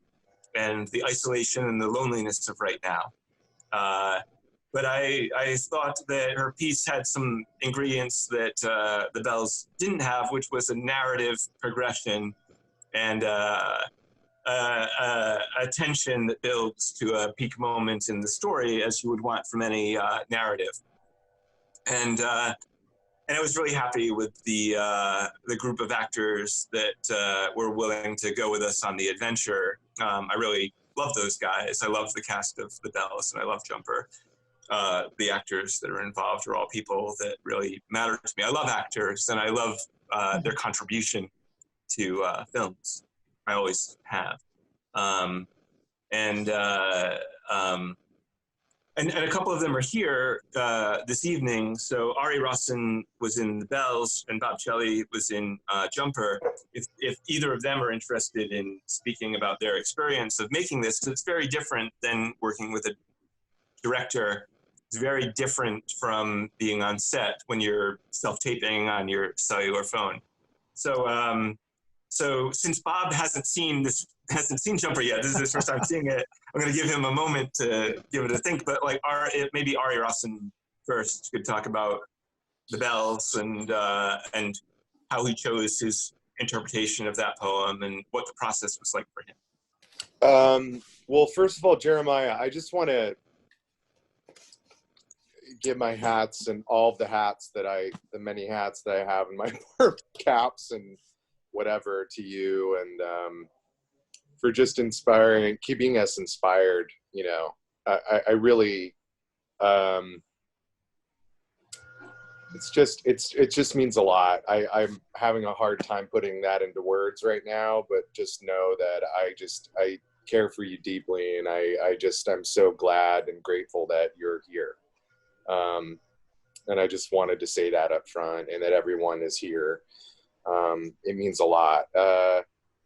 and the isolation and the loneliness of right now. But I thought that her piece had some ingredients that the Bells didn't have, which was a narrative progression and a tension that builds to a peak moment in the story, as you would want from any narrative. And I was really happy with the group of actors that were willing to go with us on the adventure. I really love those guys. I love the cast of The Bells, and I love Jumper. The actors that are involved are all people that really matter to me. I love actors, and I love their contribution to films. I always have. And a couple of them are here this evening. So Ari Rossen was in The Bells, and Bob Shelley was in Jumper. If either of them are interested in speaking about their experience of making this, because it's very different than working with a director. It's very different from being on set when you're self-taping on your cellular phone. So, so since Bob hasn't seen Jumper yet, this is his first time seeing it, I'm going to give him a moment to give it a think. But like, maybe Ari Rossen first could talk about The Bells and how he chose his interpretation of that poem and what the process was like for him. Well, first of all, Jeremiah, I just want to give my hats and all of the many hats that I have in my caps and whatever to you, and for just inspiring, keeping us inspired. I really it just means a lot. I'm having a hard time putting that into words right now, but just know that I care for you deeply, and I'm so glad and grateful that you're here. And I just wanted to say that up front, and that everyone is here. It means a lot.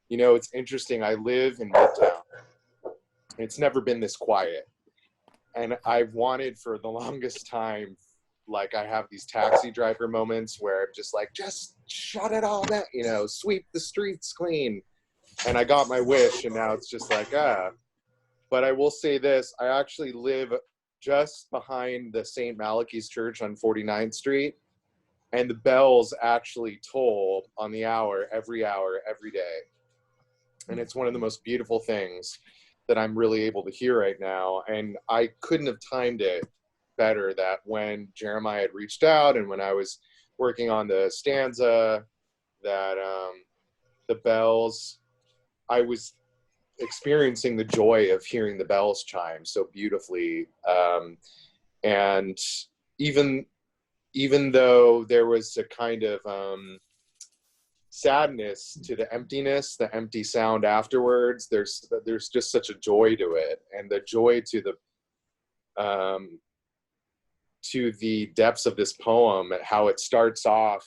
You know, it's interesting. I live in Midtown. It's never been this quiet. And I've wanted for the longest time, like, I have these taxi driver moments where I'm just like, just shut it all down, you know, sweep the streets clean. And I got my wish, and now it's just like, But I will say this, I actually live just behind the St. Malachi's Church on 49th Street. And the bells actually toll on the hour, every day. And it's one of the most beautiful things that I'm really able to hear right now. And I couldn't have timed it better that when Jeremiah had reached out and when I was working on the stanza, that the bells, I was experiencing the joy of hearing the bells chime so beautifully. And even though there was a kind of sadness to the emptiness, the empty sound afterwards, there's just such a joy to it, and the joy to the depths of this poem, and how it starts off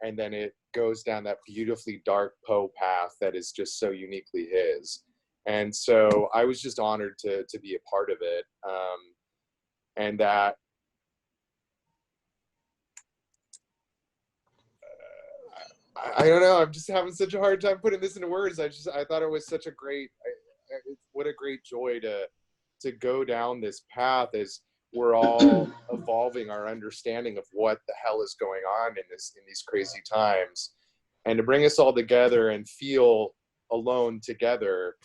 and then it goes down that beautifully dark Poe path that is just so uniquely his. And so I was just honored to be a part of it, and that I don't know. I'm just having such a hard time putting this into words. I thought it was such a great, what a great joy to go down this path as we're all evolving our understanding of what the hell is going on in these crazy times, and to bring us all together and feel alone together.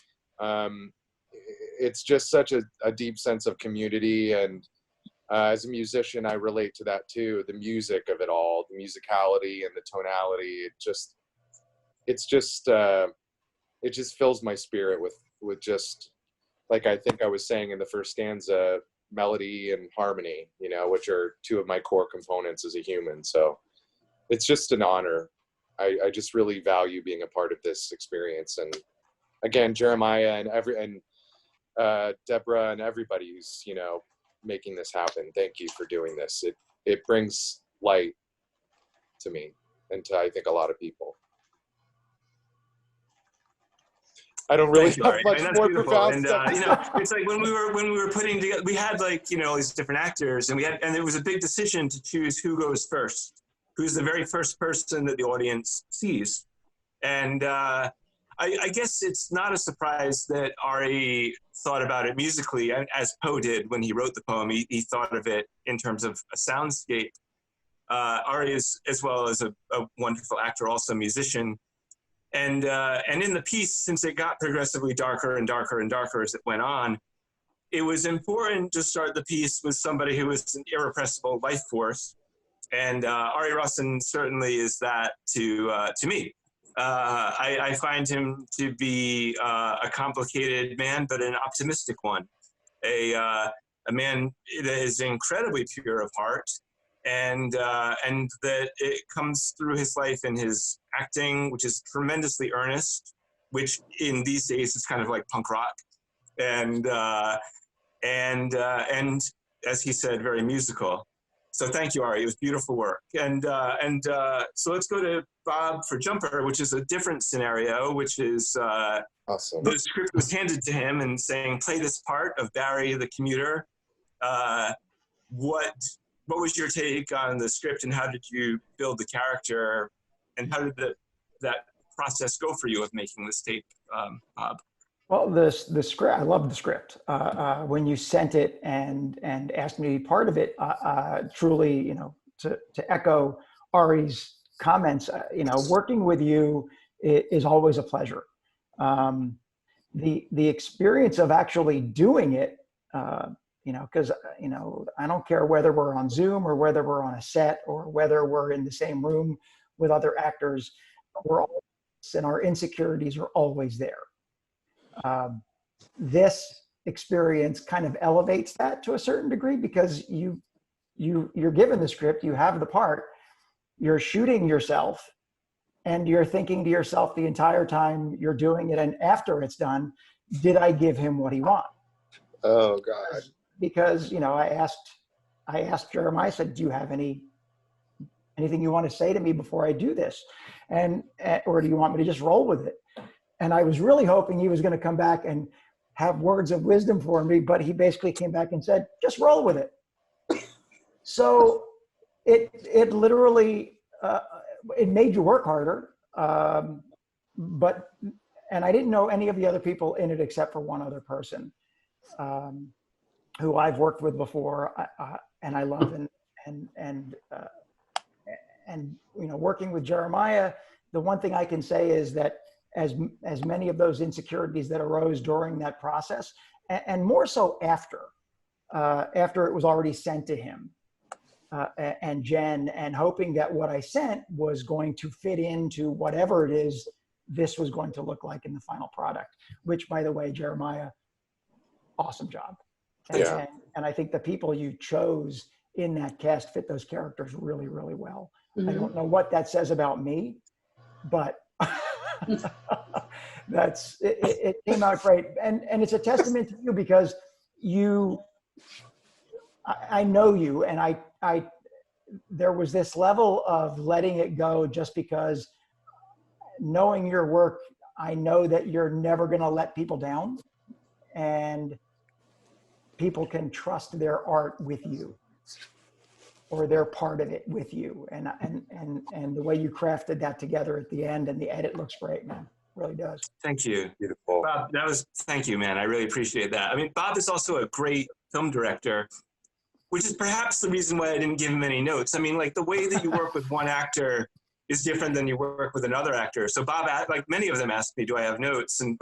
It's just such a deep sense of community, and as a musician, I relate to that too. The music of it all, the musicality and the tonality. It just fills my spirit with just, like I think I was saying in the first stanza, melody and harmony, you know, which are two of my core components as a human. So it's just an honor. I just really value being a part of this experience. And again, Jeremiah and Debra and everybody who's, you know, making this happen, thank you for doing this. It brings light to me and to, I think, a lot of people. I don't really have much more profound stuff. And you know, it's like when we were putting together, we had, like, you know, all these different actors, and it was a big decision to choose who goes first, who's the very first person that the audience sees. And I guess it's not a surprise that Ari thought about it musically, as Poe did when he wrote the poem. He thought of it in terms of a soundscape. Ari is, as well as a wonderful actor, also a musician. And in the piece, since it got progressively darker and darker and darker as it went on, it was important to start the piece with somebody who was an irrepressible life force. And Ari Rossen certainly is that to me. I find him to be a complicated man, but an optimistic one. A man that is incredibly pure of heart, and that it comes through his life in his acting, which is tremendously earnest, which in these days is kind of like punk rock, and as he said, very musical. So thank you, Ari. It was beautiful work. And so let's go to Bob for Jumper, which is a different scenario, which is awesome. The script was handed to him and saying, play this part of Barry the commuter. What was your take on the script, and how did you build the character, and how did that process go for you of making this tape, Bob? Well, the script, I love the script. When you sent it and asked me to be part of it, truly, you know, to echo Ari's comments, you know, working with you is always a pleasure. The experience of actually doing it, you know, because, you know, I don't care whether we're on Zoom or whether we're on a set or whether we're in the same room with other actors, we're all, and our insecurities are always there. This experience kind of elevates that to a certain degree, because you're given the script, you have the part, you're shooting yourself, and you're thinking to yourself the entire time you're doing it, and after it's done, did I give him what he wanted? Oh God. Because, you know, I asked Jeremiah, I said, do you have anything you want to say to me before I do this? Or do you want me to just roll with it? And I was really hoping he was going to come back and have words of wisdom for me, but he basically came back and said, just roll with it. So it literally, it made you work harder. And I didn't know any of the other people in it except for one other person, who I've worked with before, and I love, and you know, working with Jeremiah, the one thing I can say is that as many of those insecurities that arose during that process, and more so after it was already sent to him and Jen, and hoping that what I sent was going to fit into whatever it is this was going to look like in the final product, which, by the way, Jeremiah, awesome job. And I think the people you chose in that cast fit those characters really, really well. Mm-hmm. I don't know what that says about me, but it came out great. And it's a testament to you, because I know you, and there was this level of letting it go, just because knowing your work, I know that you're never going to let people down, and people can trust their art with you, or they're part of it with you. And the way you crafted that together at the end, and the edit looks great, man. Really does. Thank you. Beautiful. Bob, thank you, man. I really appreciate that. I mean, Bob is also a great film director, which is perhaps the reason why I didn't give him any notes. I mean, like, the way that you work with one actor is different than you work with another actor. So Bob, like many of them asked me, do I have notes? And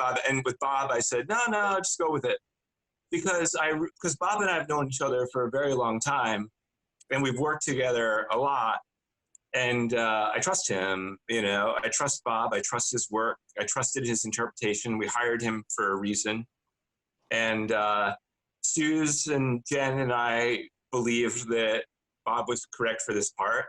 with Bob, I said, no, just go with it. Because Bob and I have known each other for a very long time, and we've worked together a lot. And I trust him, you know, I trust Bob, I trust his work, I trusted his interpretation. We hired him for a reason. And Suze and Jen and I believed that Bob was correct for this part.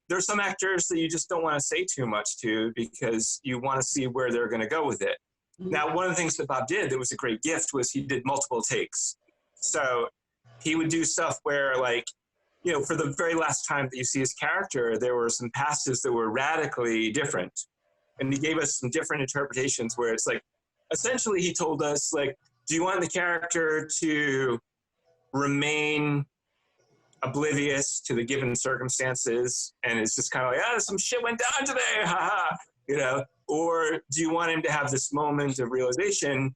There are some actors that you just don't want to say too much to, because you want to see where they're going to go with it. Now, one of the things that Bob did that was a great gift was he did multiple takes. So he would do stuff where, like, you know, for the very last time that you see his character, there were some passages that were radically different. And he gave us some different interpretations where it's like, essentially he told us, like, do you want the character to remain oblivious to the given circumstances, and it's just kind of like, some shit went down today, haha, you know? Or do you want him to have this moment of realization?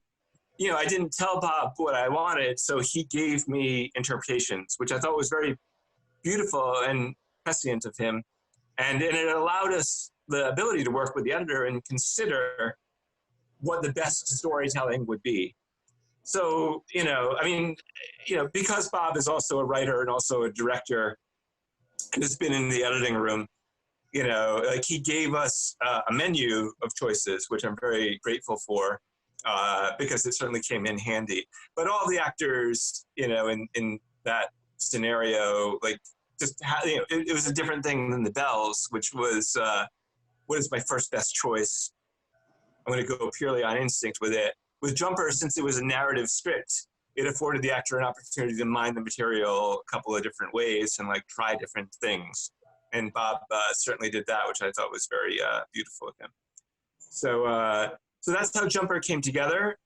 You know, I didn't tell Bob what I wanted, so he gave me interpretations, which I thought was very beautiful and prescient of him. And it allowed us the ability to work with the editor and consider what the best storytelling would be. So, you know, I mean, you know, because Bob is also a writer and also a director and has been in the editing room, you know, like, he gave us a menu of choices, which I'm very grateful for, because it certainly came in handy. But all the actors, you know, in that scenario, like, just you know, it was a different thing than the Bells, which was what is my first best choice. I'm going to go purely on instinct with it. With Jumper, since it was a narrative script, it afforded the actor an opportunity to mine the material a couple of different ways and, like, try different things. And Bob certainly did that, which I thought was very beautiful of him. So that's how Jumper came together.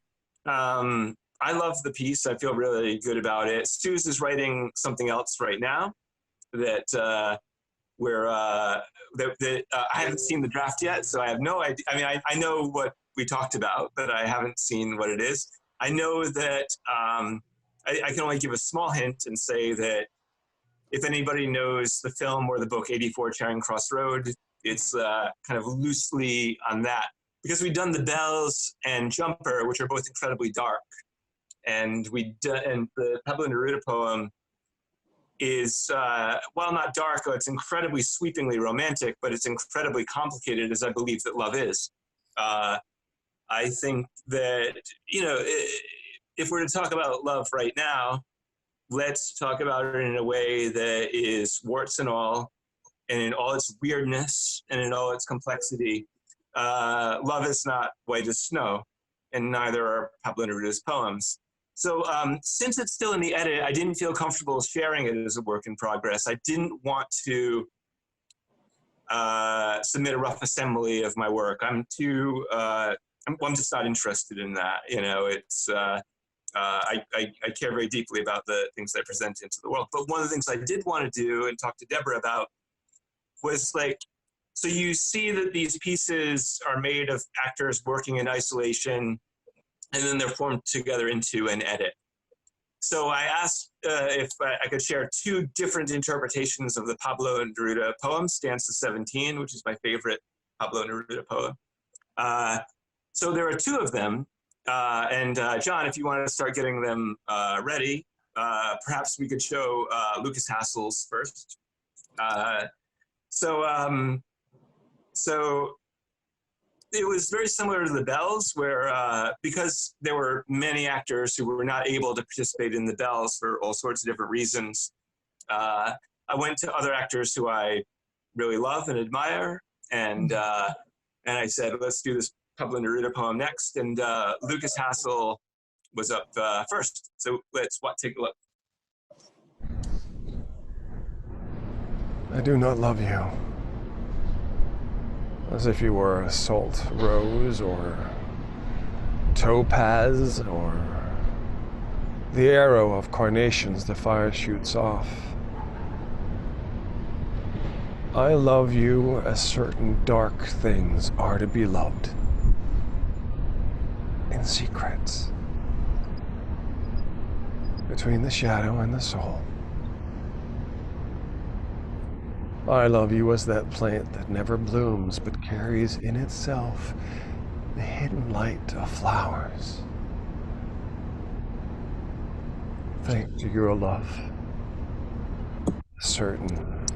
I love the piece. I feel really good about it. Suze is writing something else right now that I haven't seen the draft yet, so I have no idea. I mean, I know what we talked about, but I haven't seen what it is. I know that I can only give a small hint and say that if anybody knows the film or the book 84 Charing Cross Road, it's kind of loosely on that. Because we've done The Bells and Jumper, which are both incredibly dark. And the Pablo Neruda poem is, while not dark, it's incredibly sweepingly romantic, but it's incredibly complicated, as I believe that love is. I think that, you know, if we're to talk about love right now, let's talk about it in a way that is warts and all, and in all its weirdness, and in all its complexity. Love is not white as snow, and neither are Pablo Neruda's poems. So since it's still in the edit, I didn't feel comfortable sharing it as a work in progress. I didn't want to submit a rough assembly of my work. I'm just not interested in that. You know, it's, I care very deeply about the things I present into the world. But one of the things I did want to do and talk to Debra about was like, so you see that these pieces are made of actors working in isolation, and then they're formed together into an edit. So I asked if I could share two different interpretations of the Pablo Neruda poem, Stanza 17, which is my favorite Pablo Neruda poem. So there are two of them. And John, if you want to start getting them ready, perhaps we could show Lucas Hassel's first. So it was very similar to the Bells, where because there were many actors who were not able to participate in the Bells for all sorts of different reasons, I went to other actors who I really love and admire, and I said, let's do this Pablo Neruda poem next, and Lucas Hassel was up first. So let's take a look. I do not love you as if you were a salt rose or topaz or the arrow of carnations the fire shoots off. I love you as certain dark things are to be loved, in secret, between the shadow and the soul. I love you as that plant that never blooms but carries in itself the hidden light of flowers. Thanks to your love, a certain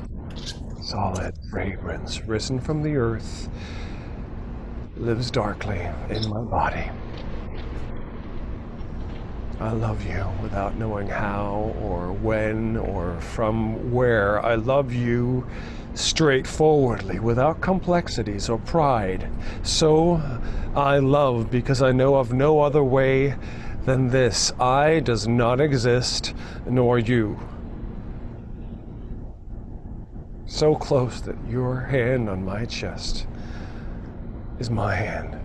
solid fragrance risen from the earth lives darkly in my body. I love you without knowing how or when or from where. I love you straightforwardly, without complexities or pride. So I love because I know of no other way than this. I does not exist, nor you. So close that your hand on my chest is my hand.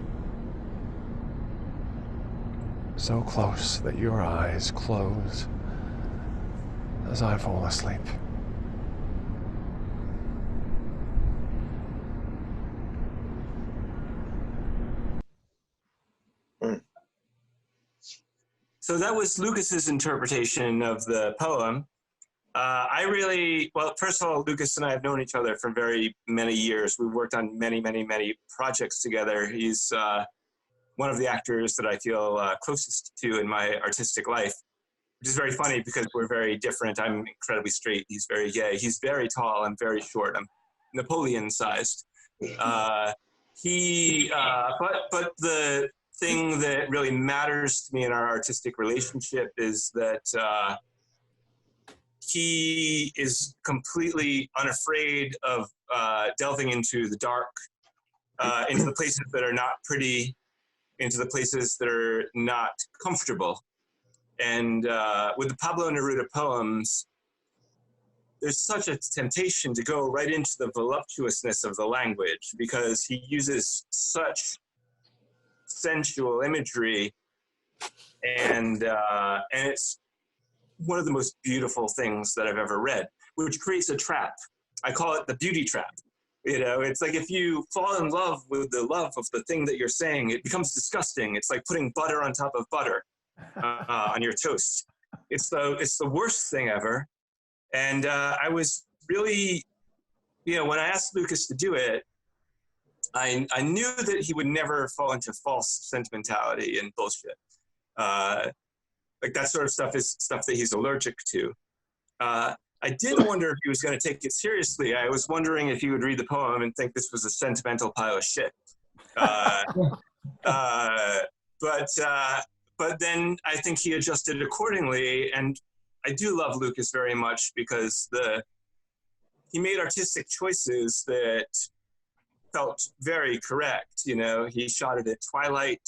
So close that your eyes close as I fall asleep. So that was Lucas's interpretation of the poem. Well, first of all, Lucas and I have known each other for very many years. We've worked on many, many, many projects together. He's one of the actors that I feel closest to in my artistic life, which is very funny because we're very different. I'm incredibly straight. He's very gay. He's very tall. I'm very short. I'm Napoleon-sized. But the thing that really matters to me in our artistic relationship is that he is completely unafraid of delving into the dark, into the places that are not pretty, into the places that are not comfortable. And with the Pablo Neruda poems, there's such a temptation to go right into the voluptuousness of the language because he uses such sensual imagery, and it's one of the most beautiful things that I've ever read, which creates a trap. I call it the beauty trap. You know, it's like if you fall in love with the love of the thing that you're saying, it becomes disgusting. It's like putting butter on top of butter on your toast. It's the worst thing ever. And I was really, you know, when I asked Lucas to do it, I knew that he would never fall into false sentimentality and bullshit. Like that sort of stuff is stuff that he's allergic to. I did wonder if he was going to take it seriously. I was wondering if he would read the poem and think this was a sentimental pile of shit. But but then I think he adjusted accordingly. And I do love Lucas very much because he made artistic choices that felt very correct. You know, he shot it at twilight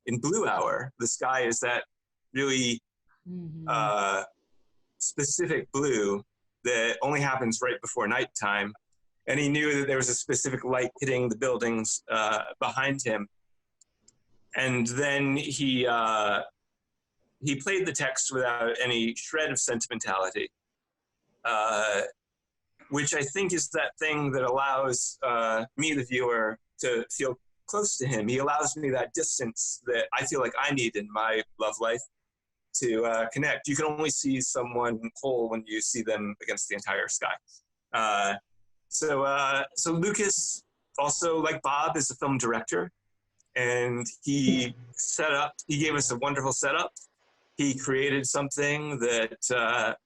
in blue hour. The sky is that really specific blue that only happens right before nighttime. And he knew that there was a specific light hitting the buildings behind him. And then he played the text without any shred of sentimentality, which I think is that thing that allows me, the viewer, to feel close to him. He allows me that distance that I feel like I need in my love life to connect. You can only see someone whole when you see them against the entire sky. So Lucas, also like Bob, is a film director, and he gave us a wonderful setup. He created something that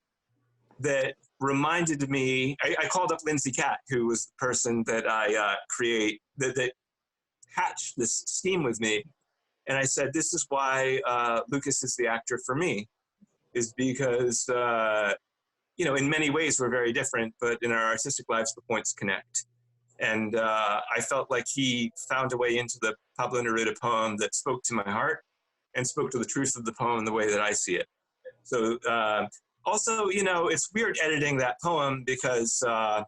reminded me. I called up Lindsay Catt, who was the person that I that hatched this scheme with me. And I said, this is why Lucas is the actor for me, is because, in many ways we're very different, but in our artistic lives, the points connect. And I felt like he found a way into the Pablo Neruda poem that spoke to my heart and spoke to the truth of the poem the way that I see it. So also, it's weird editing that poem because I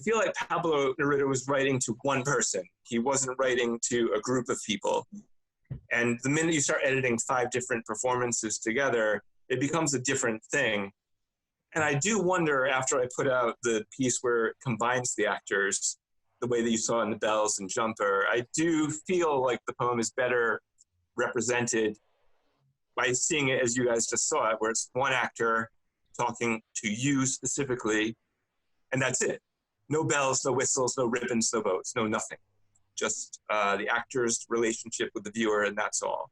feel like Pablo Neruda was writing to one person. He wasn't writing to a group of people. And the minute you start editing 5 different performances together, it becomes a different thing. And I do wonder, after I put out the piece where it combines the actors, the way that you saw in The Bells and Jumper, I do feel like the poem is better represented by seeing it as you guys just saw it, where it's one actor talking to you specifically, and that's it. No bells, no whistles, no ribbons, no bows, no nothing. Just the actor's relationship with the viewer, and that's all.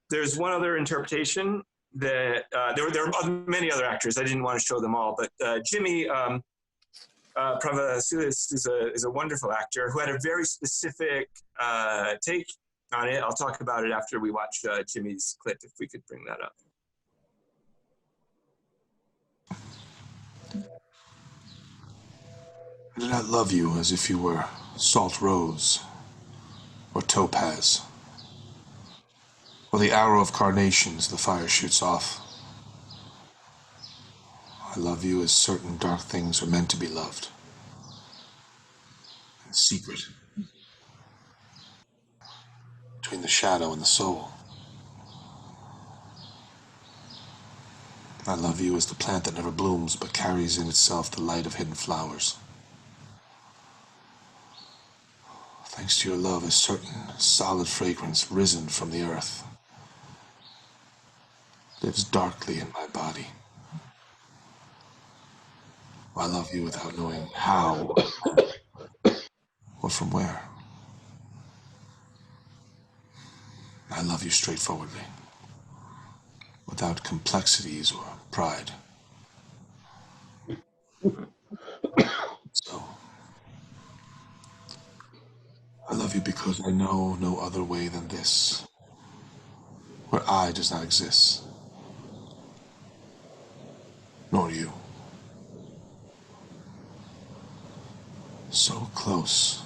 There's one other interpretation that there are many other actors. I didn't want to show them all, but Jimmy Pravasilis is a wonderful actor who had a very specific take on it. I'll talk about it after we watch Jimmy's clip, if we could bring that up. I did not love you as if you were salt rose or topaz or the arrow of carnations the fire shoots off. I love you as certain dark things are meant to be loved, in secret, between the shadow and the soul. I love you as the plant that never blooms but carries in itself the light of hidden flowers. Thanks to your love, a certain solid fragrance risen from the earth lives darkly in my body. I love you without knowing how or from where. I love you straightforwardly, without complexities or pride. So, I love you because I know no other way than this, where I does not exist, nor you. So close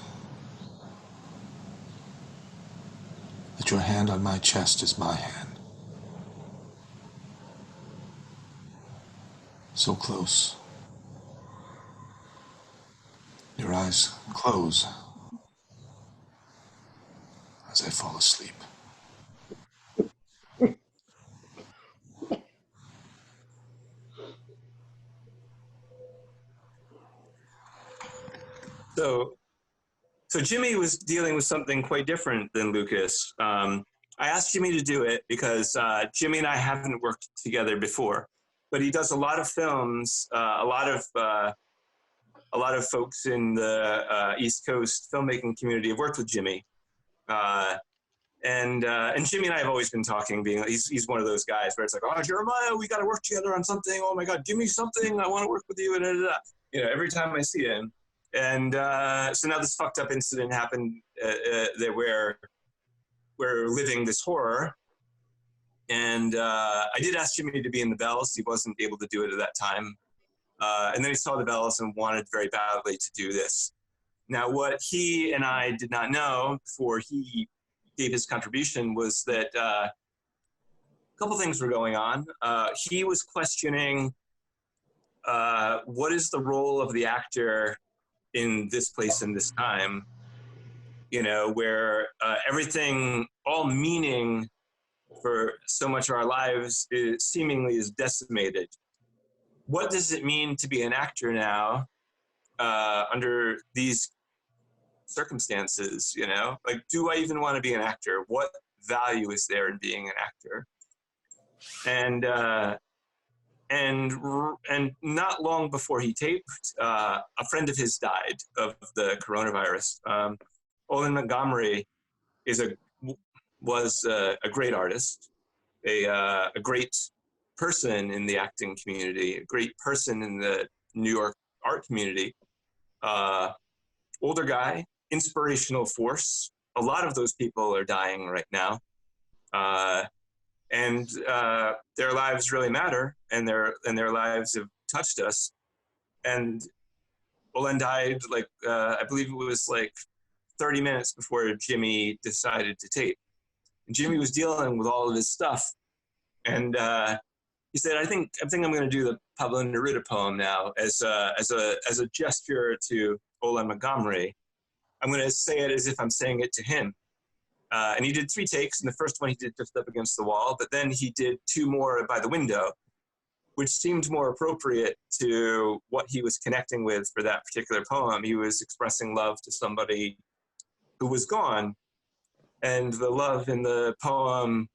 that your hand on my chest is my hand. So close. Your eyes close as I fall asleep. So Jimmy was dealing with something quite different than Lucas. I asked Jimmy to do it because Jimmy and I haven't worked together before, but he does a lot of films. A lot of folks in the East Coast filmmaking community have worked with Jimmy, and Jimmy and I have always been talking. He's one of those guys where it's like, oh, Jeremiah, we got to work together on something. Oh my God, give me something. I want to work with you. Every time I see him. And so now this fucked up incident happened there where we're living this horror. And I did ask Jimmy to be in the bells. He wasn't able to do it at that time. And then he saw the bells and wanted very badly to do this. Now, what he and I did not know before he gave his contribution was that a couple things were going on. He was questioning what is the role of the actor in this place and this time, you know, where everything, all meaning for so much of our lives seemingly is decimated. What does it mean to be an actor now under these circumstances, you know? Like, do I even want to be an actor? What value is there in being an actor? And not long before he taped, a friend of his died of the coronavirus. Olin Montgomery was a great artist, a great person in the acting community, a great person in the New York art community. Older guy, inspirational force. A lot of those people are dying right now. And their lives really matter, and their lives have touched us. And Olin died, like, I believe it was like 30 minutes before Jimmy decided to tape. And Jimmy was dealing with all of his stuff. And he said, I think I'm going to do the Pablo Neruda poem now as a gesture to Olin Montgomery. I'm going to say it as if I'm saying it to him. And he did 3 takes, and the first one he did just up against the wall, but then he did 2 more by the window, which seemed more appropriate to what he was connecting with for that particular poem. He was expressing love to somebody who was gone, and the love in the poem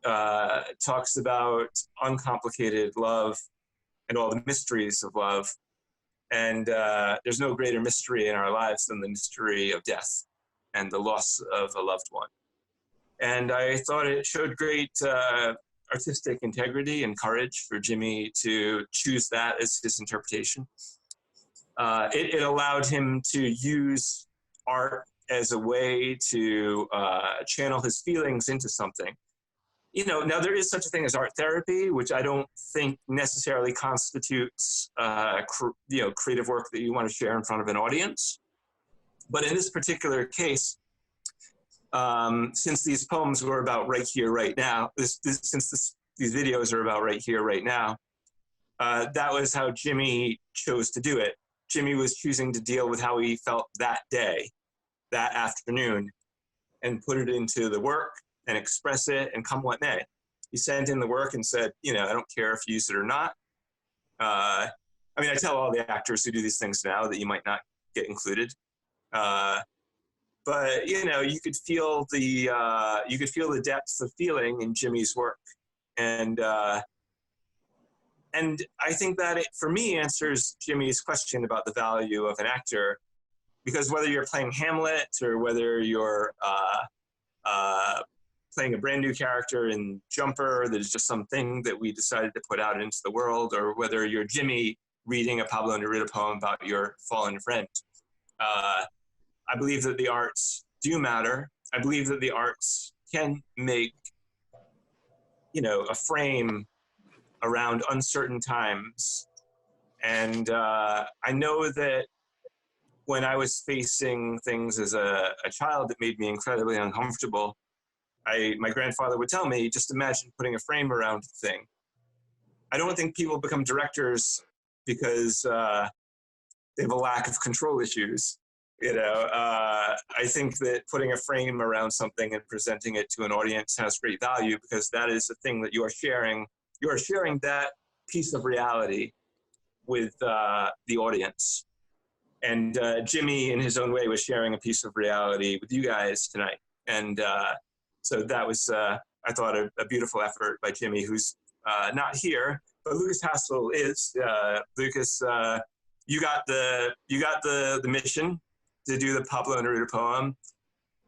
talks about uncomplicated love and all the mysteries of love. And there's no greater mystery in our lives than the mystery of death and the loss of a loved one. And I thought it showed great artistic integrity and courage for Jimmy to choose that as his interpretation. It allowed him to use art as a way to channel his feelings into something. You know, now there is such a thing as art therapy, which I don't think necessarily constitutes, creative work that you want to share in front of an audience. But in this particular case, since these poems were about right here, right now, these videos are about right here, right now, that was how Jimmy chose to do it. Jimmy was choosing to deal with how he felt that day, that afternoon, and put it into the work and express it and come what may. He sent in the work and said, you know, I don't care if you use it or not. I mean, I tell all the actors who do these things now that you might not get included. But you know, you could feel the depth of feeling in Jimmy's work, and I think that it, for me, answers Jimmy's question about the value of an actor, because whether you're playing Hamlet or whether you're playing a brand new character in Jumper that is just something that we decided to put out into the world, or whether you're Jimmy reading a Pablo Neruda poem about your fallen friend. I believe that the arts do matter. I believe that the arts can make, you know, a frame around uncertain times. And I know that when I was facing things as a child that made me incredibly uncomfortable, my grandfather would tell me, just imagine putting a frame around the thing. I don't think people become directors because they have a lack of control issues. You know, I think that putting a frame around something and presenting it to an audience has great value, because that is the thing that you are sharing. You are sharing that piece of reality with the audience. And Jimmy, in his own way, was sharing a piece of reality with you guys tonight. And so that was, I thought, a beautiful effort by Jimmy, who's not here, but Lucas Hassel is. Lucas, you got the mission to do the Pablo Neruda poem,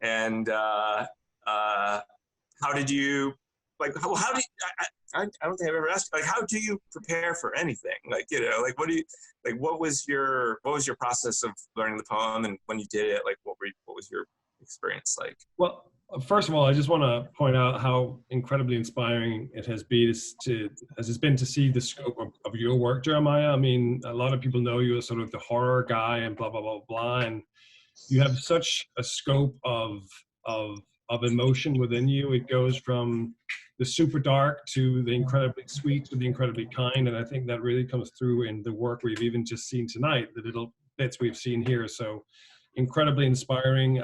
and how did you, like, how do you, I don't think I've ever asked, like, how do you prepare for anything? Like, you know, like, what was your process of learning the poem, and when you did it, like, what was your experience like? Well, First of all, I just want to point out how incredibly inspiring it has been to see the scope of your work, Jeremiah. I mean, a lot of people know you as sort of the horror guy and blah, blah, blah, blah. And you have such a scope of emotion within you. It goes from the super dark to the incredibly sweet to the incredibly kind. And I think that really comes through in the work we've even just seen tonight, the little bits we've seen here. So incredibly inspiring.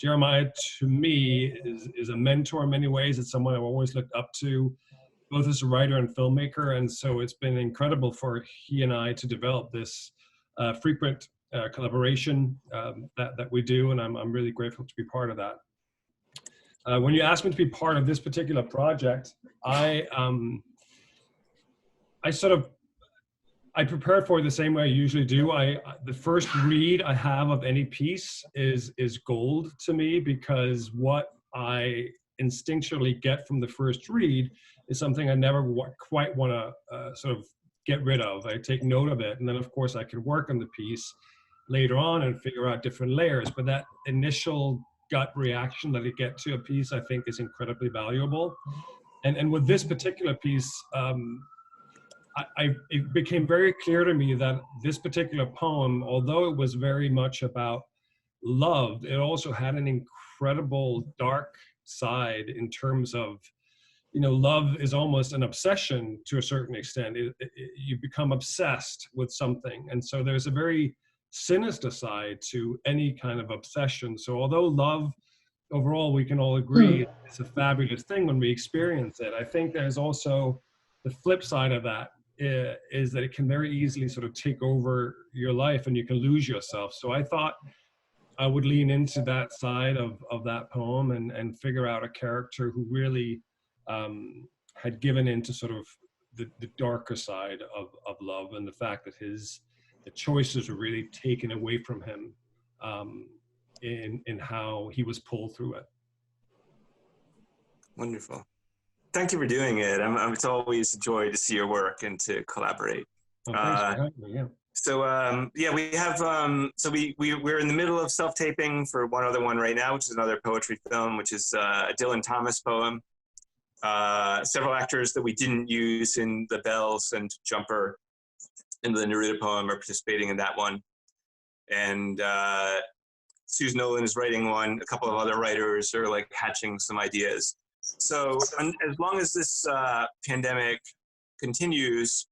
Jeremiah, to me, is a mentor in many ways. It's someone I've always looked up to, both as a writer and filmmaker. And so it's been incredible for he and I to develop this frequent collaboration that we do. And I'm really grateful to be part of that. When you asked me to be part of this particular project, I prepared for it the same way I usually do. The first read I have of any piece is gold to me, because what I instinctually get from the first read is something I never quite want to sort of get rid of. I take note of it, and then of course I can work on the piece later on and figure out different layers. But that initial gut reaction that I get to a piece, I think, is incredibly valuable. And with this particular piece, it became very clear to me that this particular poem, although it was very much about love, it also had an incredible dark side in terms of, you know, love is almost an obsession to a certain extent. You become obsessed with something. And so there's a very sinister side to any kind of obsession. So although love, overall, we can all agree it's a fabulous thing when we experience it, I think there's also the flip side of that, is that it can very easily sort of take over your life and you can lose yourself. So I thought I would lean into that side of that poem and figure out a character who really had given into sort of the darker side of love, and the fact that the choices were really taken away from him in how he was pulled through it. Wonderful. Thank you for doing it. It's always a joy to see your work and to collaborate. Oh, thanks for having me, yeah. So yeah, we have we're in the middle of self-taping for one other one right now, which is another poetry film, which is a Dylan Thomas poem. Several actors that we didn't use in the Bells and Jumper in the Neruda poem are participating in that one. And Susan Nolan is writing one. A couple of other writers are like hatching some ideas. So as long as this pandemic continues,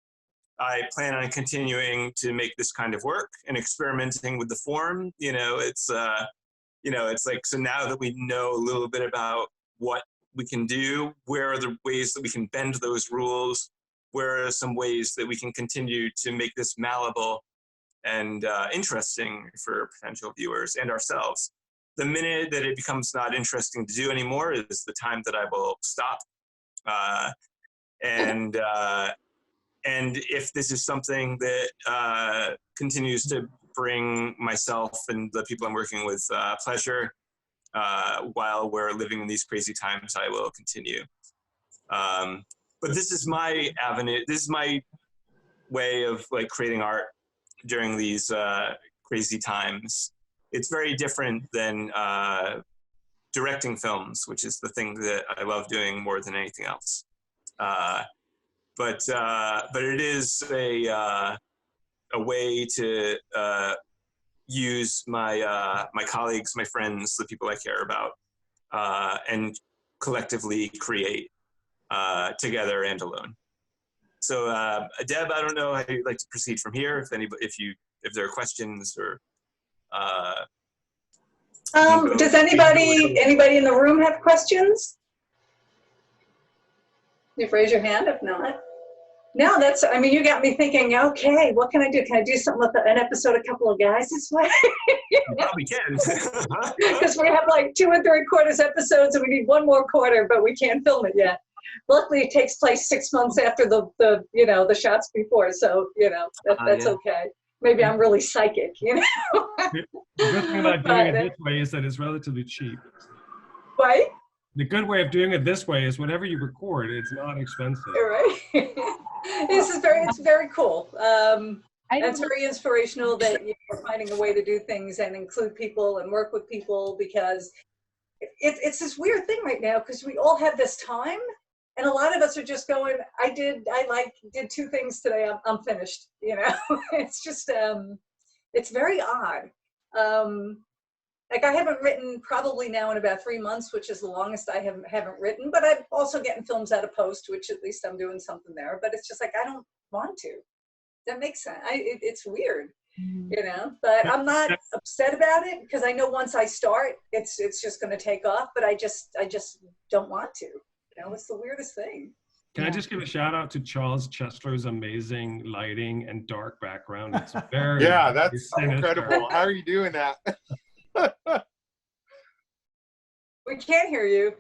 I plan on continuing to make this kind of work and experimenting with the form. You know, it's like, so now that we know a little bit about what we can do, where are the ways that we can bend those rules, where are some ways that we can continue to make this malleable and interesting for potential viewers and ourselves. The minute that it becomes not interesting to do anymore is the time that I will stop. And if this is something that continues to bring myself and the people I'm working with pleasure while we're living in these crazy times, I will continue. But this is my avenue. This is my way of like creating art during these crazy times. It's very different than directing films, which is the thing that I love doing more than anything else. But it is a way to use my my colleagues, my friends, the people I care about, and collectively create together and alone. So Deb, I don't know how you'd like to proceed from here. If there are questions or. Does anybody in the room have questions? You raise your hand if not. No, that's, I mean, you got me thinking, okay, what can I do? Can I do something with an episode, A Couple of Guys this way? You probably can. Because we have like 2 3/4 episodes and we need 1 more quarter, but we can't film it yet. Luckily, it takes place 6 months after the shots before, so that's okay. Maybe I'm really psychic, The good thing about doing it this way is that it's relatively cheap. Right? The good way of doing it this way is whenever you record, it's not expensive. Right. It's very cool. It's very inspirational that you're finding a way to do things and include people and work with people, because it's this weird thing right now because we all have this time, and a lot of us are just going, I did 2 things today, I'm finished, you know. It's just it's very odd. Like I haven't written probably now in about 3 months, which is the longest I haven't written, but I'm also getting films out of post, which at least I'm doing something there. But it's just like, I don't want to. That makes sense. It's weird, you know, but I'm not upset about it because I know once I start, it's just going to take off, but I just don't want to, you know. It's the weirdest thing. Can I just give a shout out to Charles Chesler's amazing lighting and dark background? It's very yeah, that's sinister. incredible. How are you doing that? We can't hear you.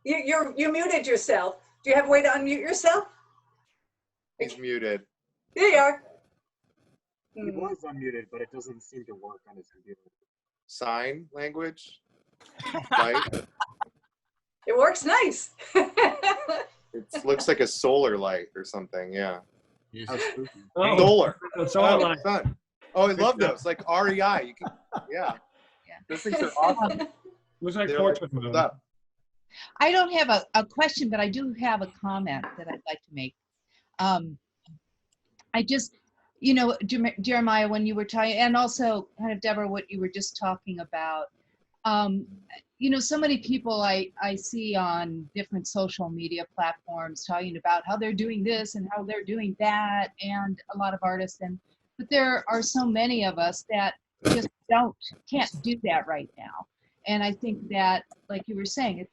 You muted yourself. Do you have a way to unmute yourself? He's muted. There you are. He was unmuted, but it doesn't seem to work on his computer. Sign language? Light? It works nice. It looks like a solar light or something, yeah. Oh, Solar. Solar light. Fun. Oh, I love those. Like REI. You can, yeah. Those things are awesome. Looks like They're portrait like, mode. up. I don't have a question, but I do have a comment that I'd like to make. I just, you know, Jeremiah, when you were talking, and also kind of Debra, what you were just talking about, you know, so many people I see on different social media platforms talking about how they're doing this and how they're doing that, and a lot of artists, but there are so many of us that just can't do that right now. And I think that, like you were saying,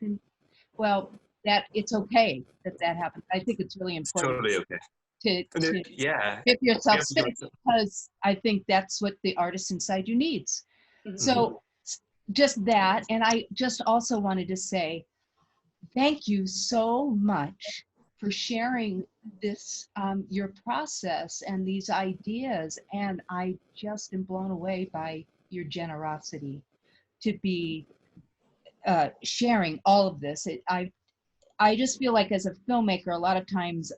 that it's okay that happens. I think it's really important. Totally okay. To yeah. give yourself space, because I think that's what the artist inside you needs. Mm-hmm. So just that, and I just also wanted to say thank you so much for sharing this, your process and these ideas, and I just am blown away by your generosity to be sharing all of this. I just feel like as a filmmaker, a lot of times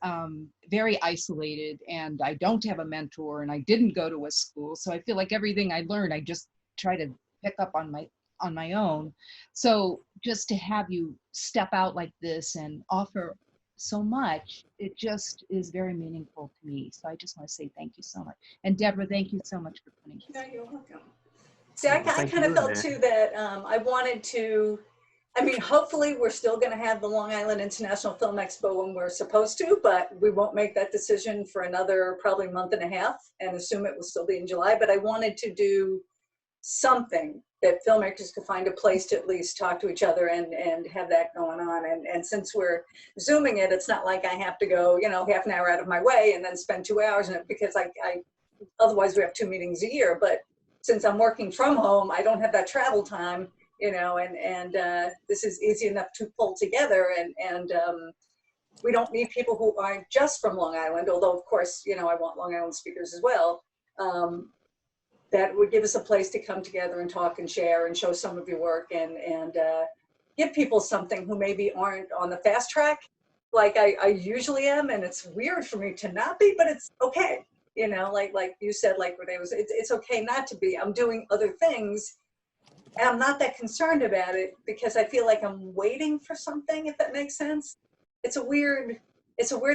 very isolated, and I don't have a mentor, and I didn't go to a school, so I feel like everything I learned, I just try to pick up on my own. So just to have you step out like this and offer so much, it just is very meaningful to me. So I just want to say thank you so much. And Debra, thank you so much for putting this. No, you're welcome. See, I kind of felt too that I wanted to, I mean, hopefully we're still going to have the Long Island International Film Expo when we're supposed to, but we won't make that decision for another probably month and a half and assume it will still be in July. But I wanted to do something that filmmakers could find a place to at least talk to each other and have that going on. And since we're Zooming it, it's not like I have to go, you know, half an hour out of my way and then spend 2 hours in it, because I otherwise we have 2 meetings a year. But since I'm working from home, I don't have that travel time, you know, and this is easy enough to pull together, and we don't need people who aren't just from Long Island, although of course, you know, I want Long Island speakers as well. That would give us a place to come together and talk and share and show some of your work, and give people something who maybe aren't on the fast track like I usually am. And it's weird for me to not be, but it's okay. You know, like you said, like Renee was, it's okay not to be. I'm doing other things, and I'm not that concerned about it because I feel like I'm waiting for something, if that makes sense. It's a weird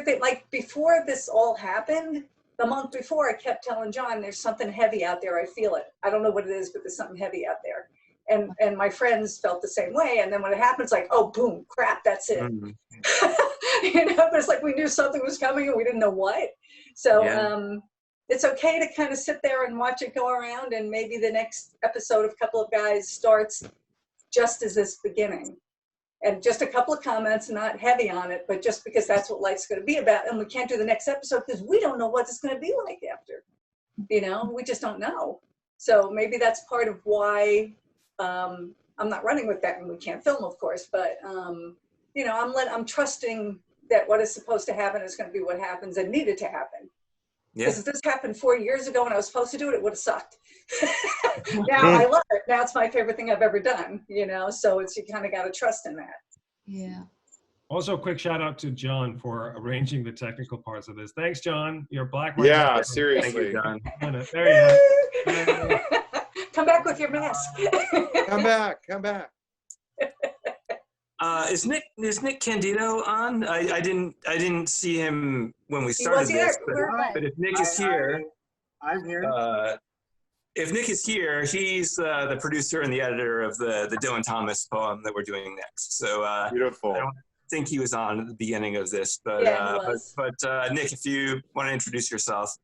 thing. Like before this all happened, the month before, I kept telling John, there's something heavy out there. I feel it. I don't know what it is, but there's something heavy out there. And my friends felt the same way. And then when it happens, like, oh, boom, crap, that's it. Mm-hmm. You know, but it's like we knew something was coming and we didn't know what. So it's okay to kind of sit there and watch it go around, and maybe the next episode of Couple of Guys starts just as this beginning. And just a couple of comments, not heavy on it, but just because that's what life's going to be about. And we can't do the next episode because we don't know what it's going to be like after. You know, we just don't know. So maybe that's part of why I'm not running with that, and we can't film, of course. But, you know, I'm trusting that what is supposed to happen is going to be what happens and needed to happen. Because if this happened 4 years ago and I was supposed to do it, it would have sucked. Now I love it. Now it's my favorite thing I've ever done, you know, so you kind of got to trust in that. Yeah. Also, a quick shout out to John for arranging the technical parts of this. Thanks, John. You're black. Yeah, seriously. Thank you, John. There you go. come back with your mask. Come back, come back. Is Nick Candido on? I didn't see him when we started this, but if Nick is here, I'm here. If Nick is here, he's the producer and the editor of the Dylan Thomas poem that we're doing next. So beautiful. I don't think he was on at the beginning of this, but Nick, if you want to introduce yourself.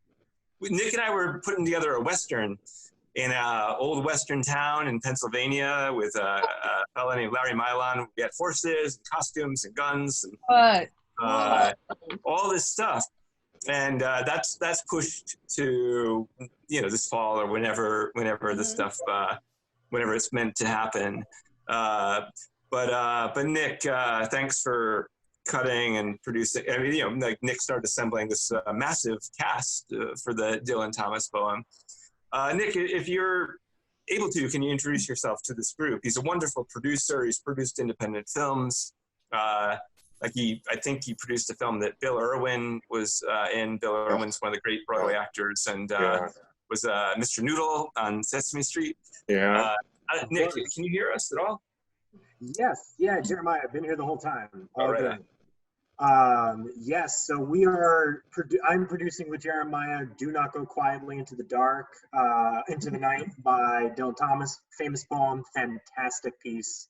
Nick and I were putting together a Western in an old Western town in Pennsylvania with a fellow named Larry Milon. We had horses, and costumes, and guns, and all this stuff. And that's pushed to this fall or whenever this stuff whenever it's meant to happen. But Nick, thanks for cutting and producing. I mean, like Nick started assembling this massive cast for the Dylan Thomas poem. Nick, if you're able to, can you introduce yourself to this group? He's a wonderful producer. He's produced independent films. I think he produced a film that Bill Irwin was in. Bill Irwin's one of the great Broadway actors, and was Mr. Noodle on Sesame Street. Yeah. Nick, can you hear us at all? Yes. Yeah, Jeremiah, I've been here the whole time. All right. Yes, so I'm producing with Jeremiah Do Not Go Quietly Into the Dark, Into the Night by Dylan Thomas, famous poem, fantastic piece.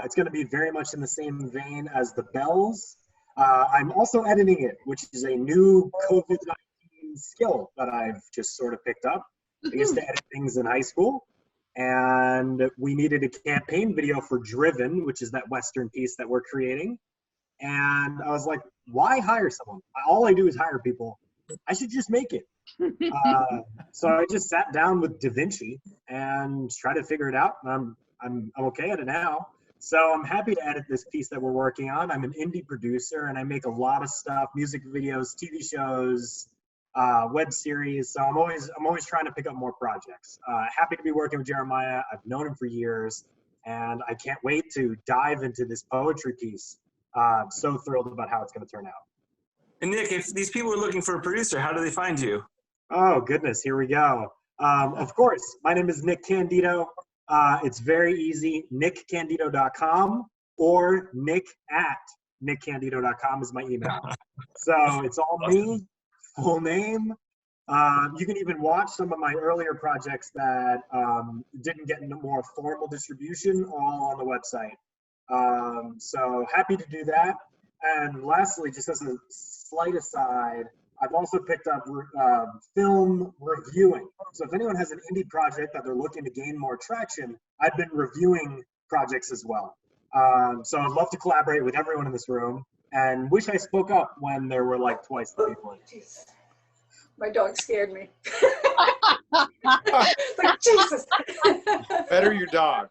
It's going to be very much in the same vein as The Bells. I'm also editing it, which is a new COVID-19 skill that I've just sort of picked up. I used to edit things in high school, and we needed a campaign video for Driven, which is that Western piece that we're creating. And I was like, why hire someone? All I do is hire people. I should just make it. So I just sat down with Da Vinci and tried to figure it out. I'm okay at it now. So I'm happy to edit this piece that we're working on. I'm an indie producer and I make a lot of stuff, music videos, TV shows, web series. So I'm always trying to pick up more projects. Happy to be working with Jeremiah. I've known him for years and I can't wait to dive into this poetry piece. So thrilled about how it's going to turn out. And Nick, if these people are looking for a producer, how do they find you? Oh, goodness. Here we go. Of course, my name is Nick Candido. It's very easy. nickcandido.com or nick@nickcandido.com is my email. So it's all me, full name. You can even watch some of my earlier projects that didn't get into more formal distribution, all on the website. So happy to do that. And lastly, just as a slight aside, I've also picked up film reviewing. So if anyone has an indie project that they're looking to gain more traction, I've been reviewing projects as well. So I'd love to collaborate with everyone in this room and wish I spoke up when there were like twice the people. Jesus. My dog scared me. Like, Jesus. Better your dog.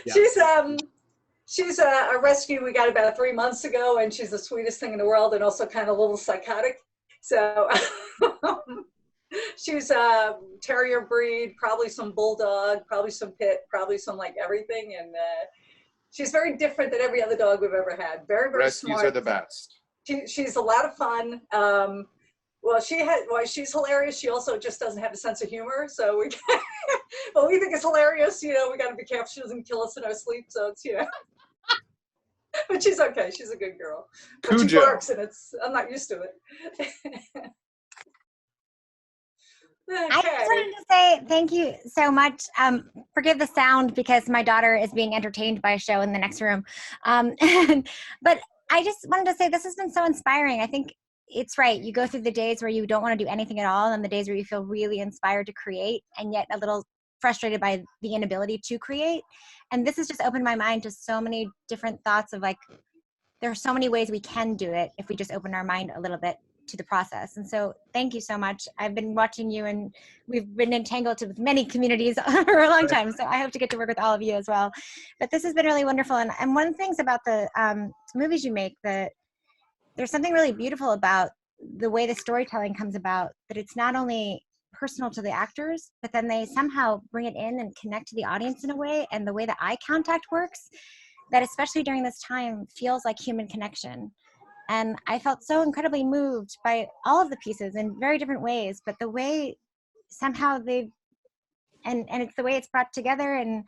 Yeah. She's a rescue we got about 3 months ago, and she's the sweetest thing in the world and also kind of a little psychotic. So she's a terrier breed, probably some bulldog, probably some pit, probably some like everything. And she's very different than every other dog we've ever had. Very, very Rescues smart. are the best. She's a lot of fun. She's hilarious. She also just doesn't have a sense of humor. So we think it's hilarious. We got to be careful she doesn't kill us in our sleep. So it's, but she's okay. She's a good girl. But she barks and I'm not used to it. Okay. I just wanted to say thank you so much. Forgive the sound because my daughter is being entertained by a show in the next room. But I just wanted to say this has been so inspiring. I think it's right. You go through the days where you don't want to do anything at all and the days where you feel really inspired to create and yet a little frustrated by the inability to create. And this has just opened my mind to so many different thoughts of like, there are so many ways we can do it if we just open our mind a little bit to the process. And so thank you so much. I've been watching you and we've been entangled with many communities for a long time. So I hope to get to work with all of you as well. But this has been really wonderful. And one of the things about the movies you make, that there's something really beautiful about the way the storytelling comes about, that it's not only personal to the actors, but then they somehow bring it in and connect to the audience in a way, and the way that eye contact works, that especially during this time feels like human connection. And I felt so incredibly moved by all of the pieces in very different ways, but the way somehow they've and it's the way it's brought together, and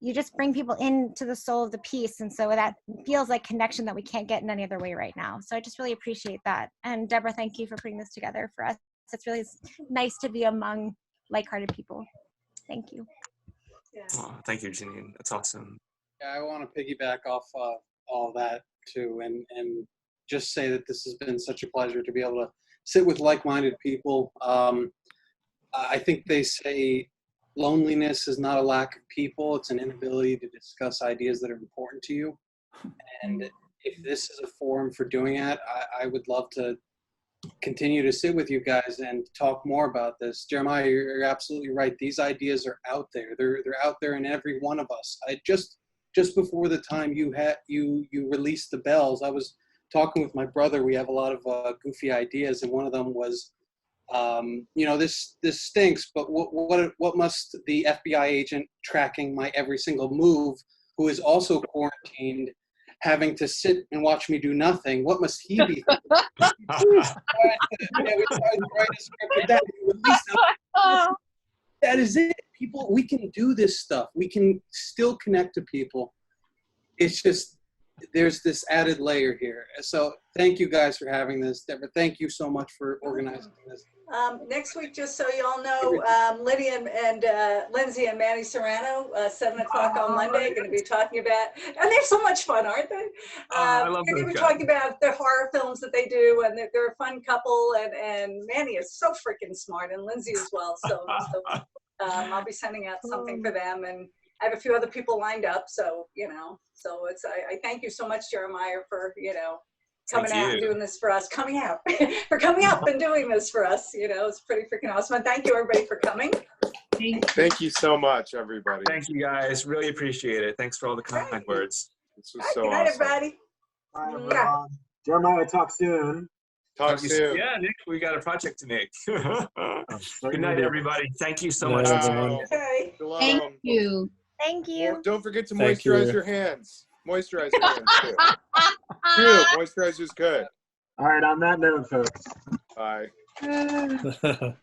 you just bring people into the soul of the piece. And so that feels like connection that we can't get in any other way right now. So I just really appreciate that. And Debra, thank you for putting this together for us. It's really nice to be among like-hearted people. Thank you. Oh, thank you, Janine. That's awesome. Yeah, I want to piggyback off all that too, and just say that this has been such a pleasure to be able to sit with like-minded people. I think they say loneliness is not a lack of people, it's an inability to discuss ideas that are important to you. And if this is a forum for doing that, I would love to continue to sit with you guys and talk more about this. Jeremiah, you're absolutely right. These ideas are out there. They're out there in every one of us. I just before the time you released the bells, I was talking with my brother. We have a lot of goofy ideas, and one of them was, this stinks, but what must the FBI agent tracking my every single move, who is also quarantined, having to sit and watch me do nothing, what must he be thinking? That is it. People, we can do this stuff. We can still connect to people. It's just, there's this added layer here. So thank you guys for having this. Debra, thank you so much for organizing this. Next week, just so you all know, Lydia and Lindsay and Manny Serrano, 7 o'clock on Monday, going to be talking about, and they're so much fun, aren't they? I love they're going to be those talking about the horror films that they do, and they're a fun couple, and Manny is so freaking smart, and Lindsay as well. So I'll be sending out something for them, and I have a few other people lined up, so, so it's, I thank you so much, Jeremiah, for, coming out and doing this for us, for coming up and doing this for us. It's pretty freaking awesome. And thank you, everybody, for coming. Thank you so much, everybody. Thank you, guys. Really appreciate it. Thanks for all the kind words. This was so Good night, awesome. everybody. Bye, everyone. Jeremiah, talk soon. Talk soon. Yeah, Nick, we got a project to make. Good night, everybody. Thank you so much. Okay. Thank you. Thank you. Well, don't forget to Thank moisturize you. your hands. Moisturize your hands, too. True, moisturizer's good. All right, on that note, folks. Bye.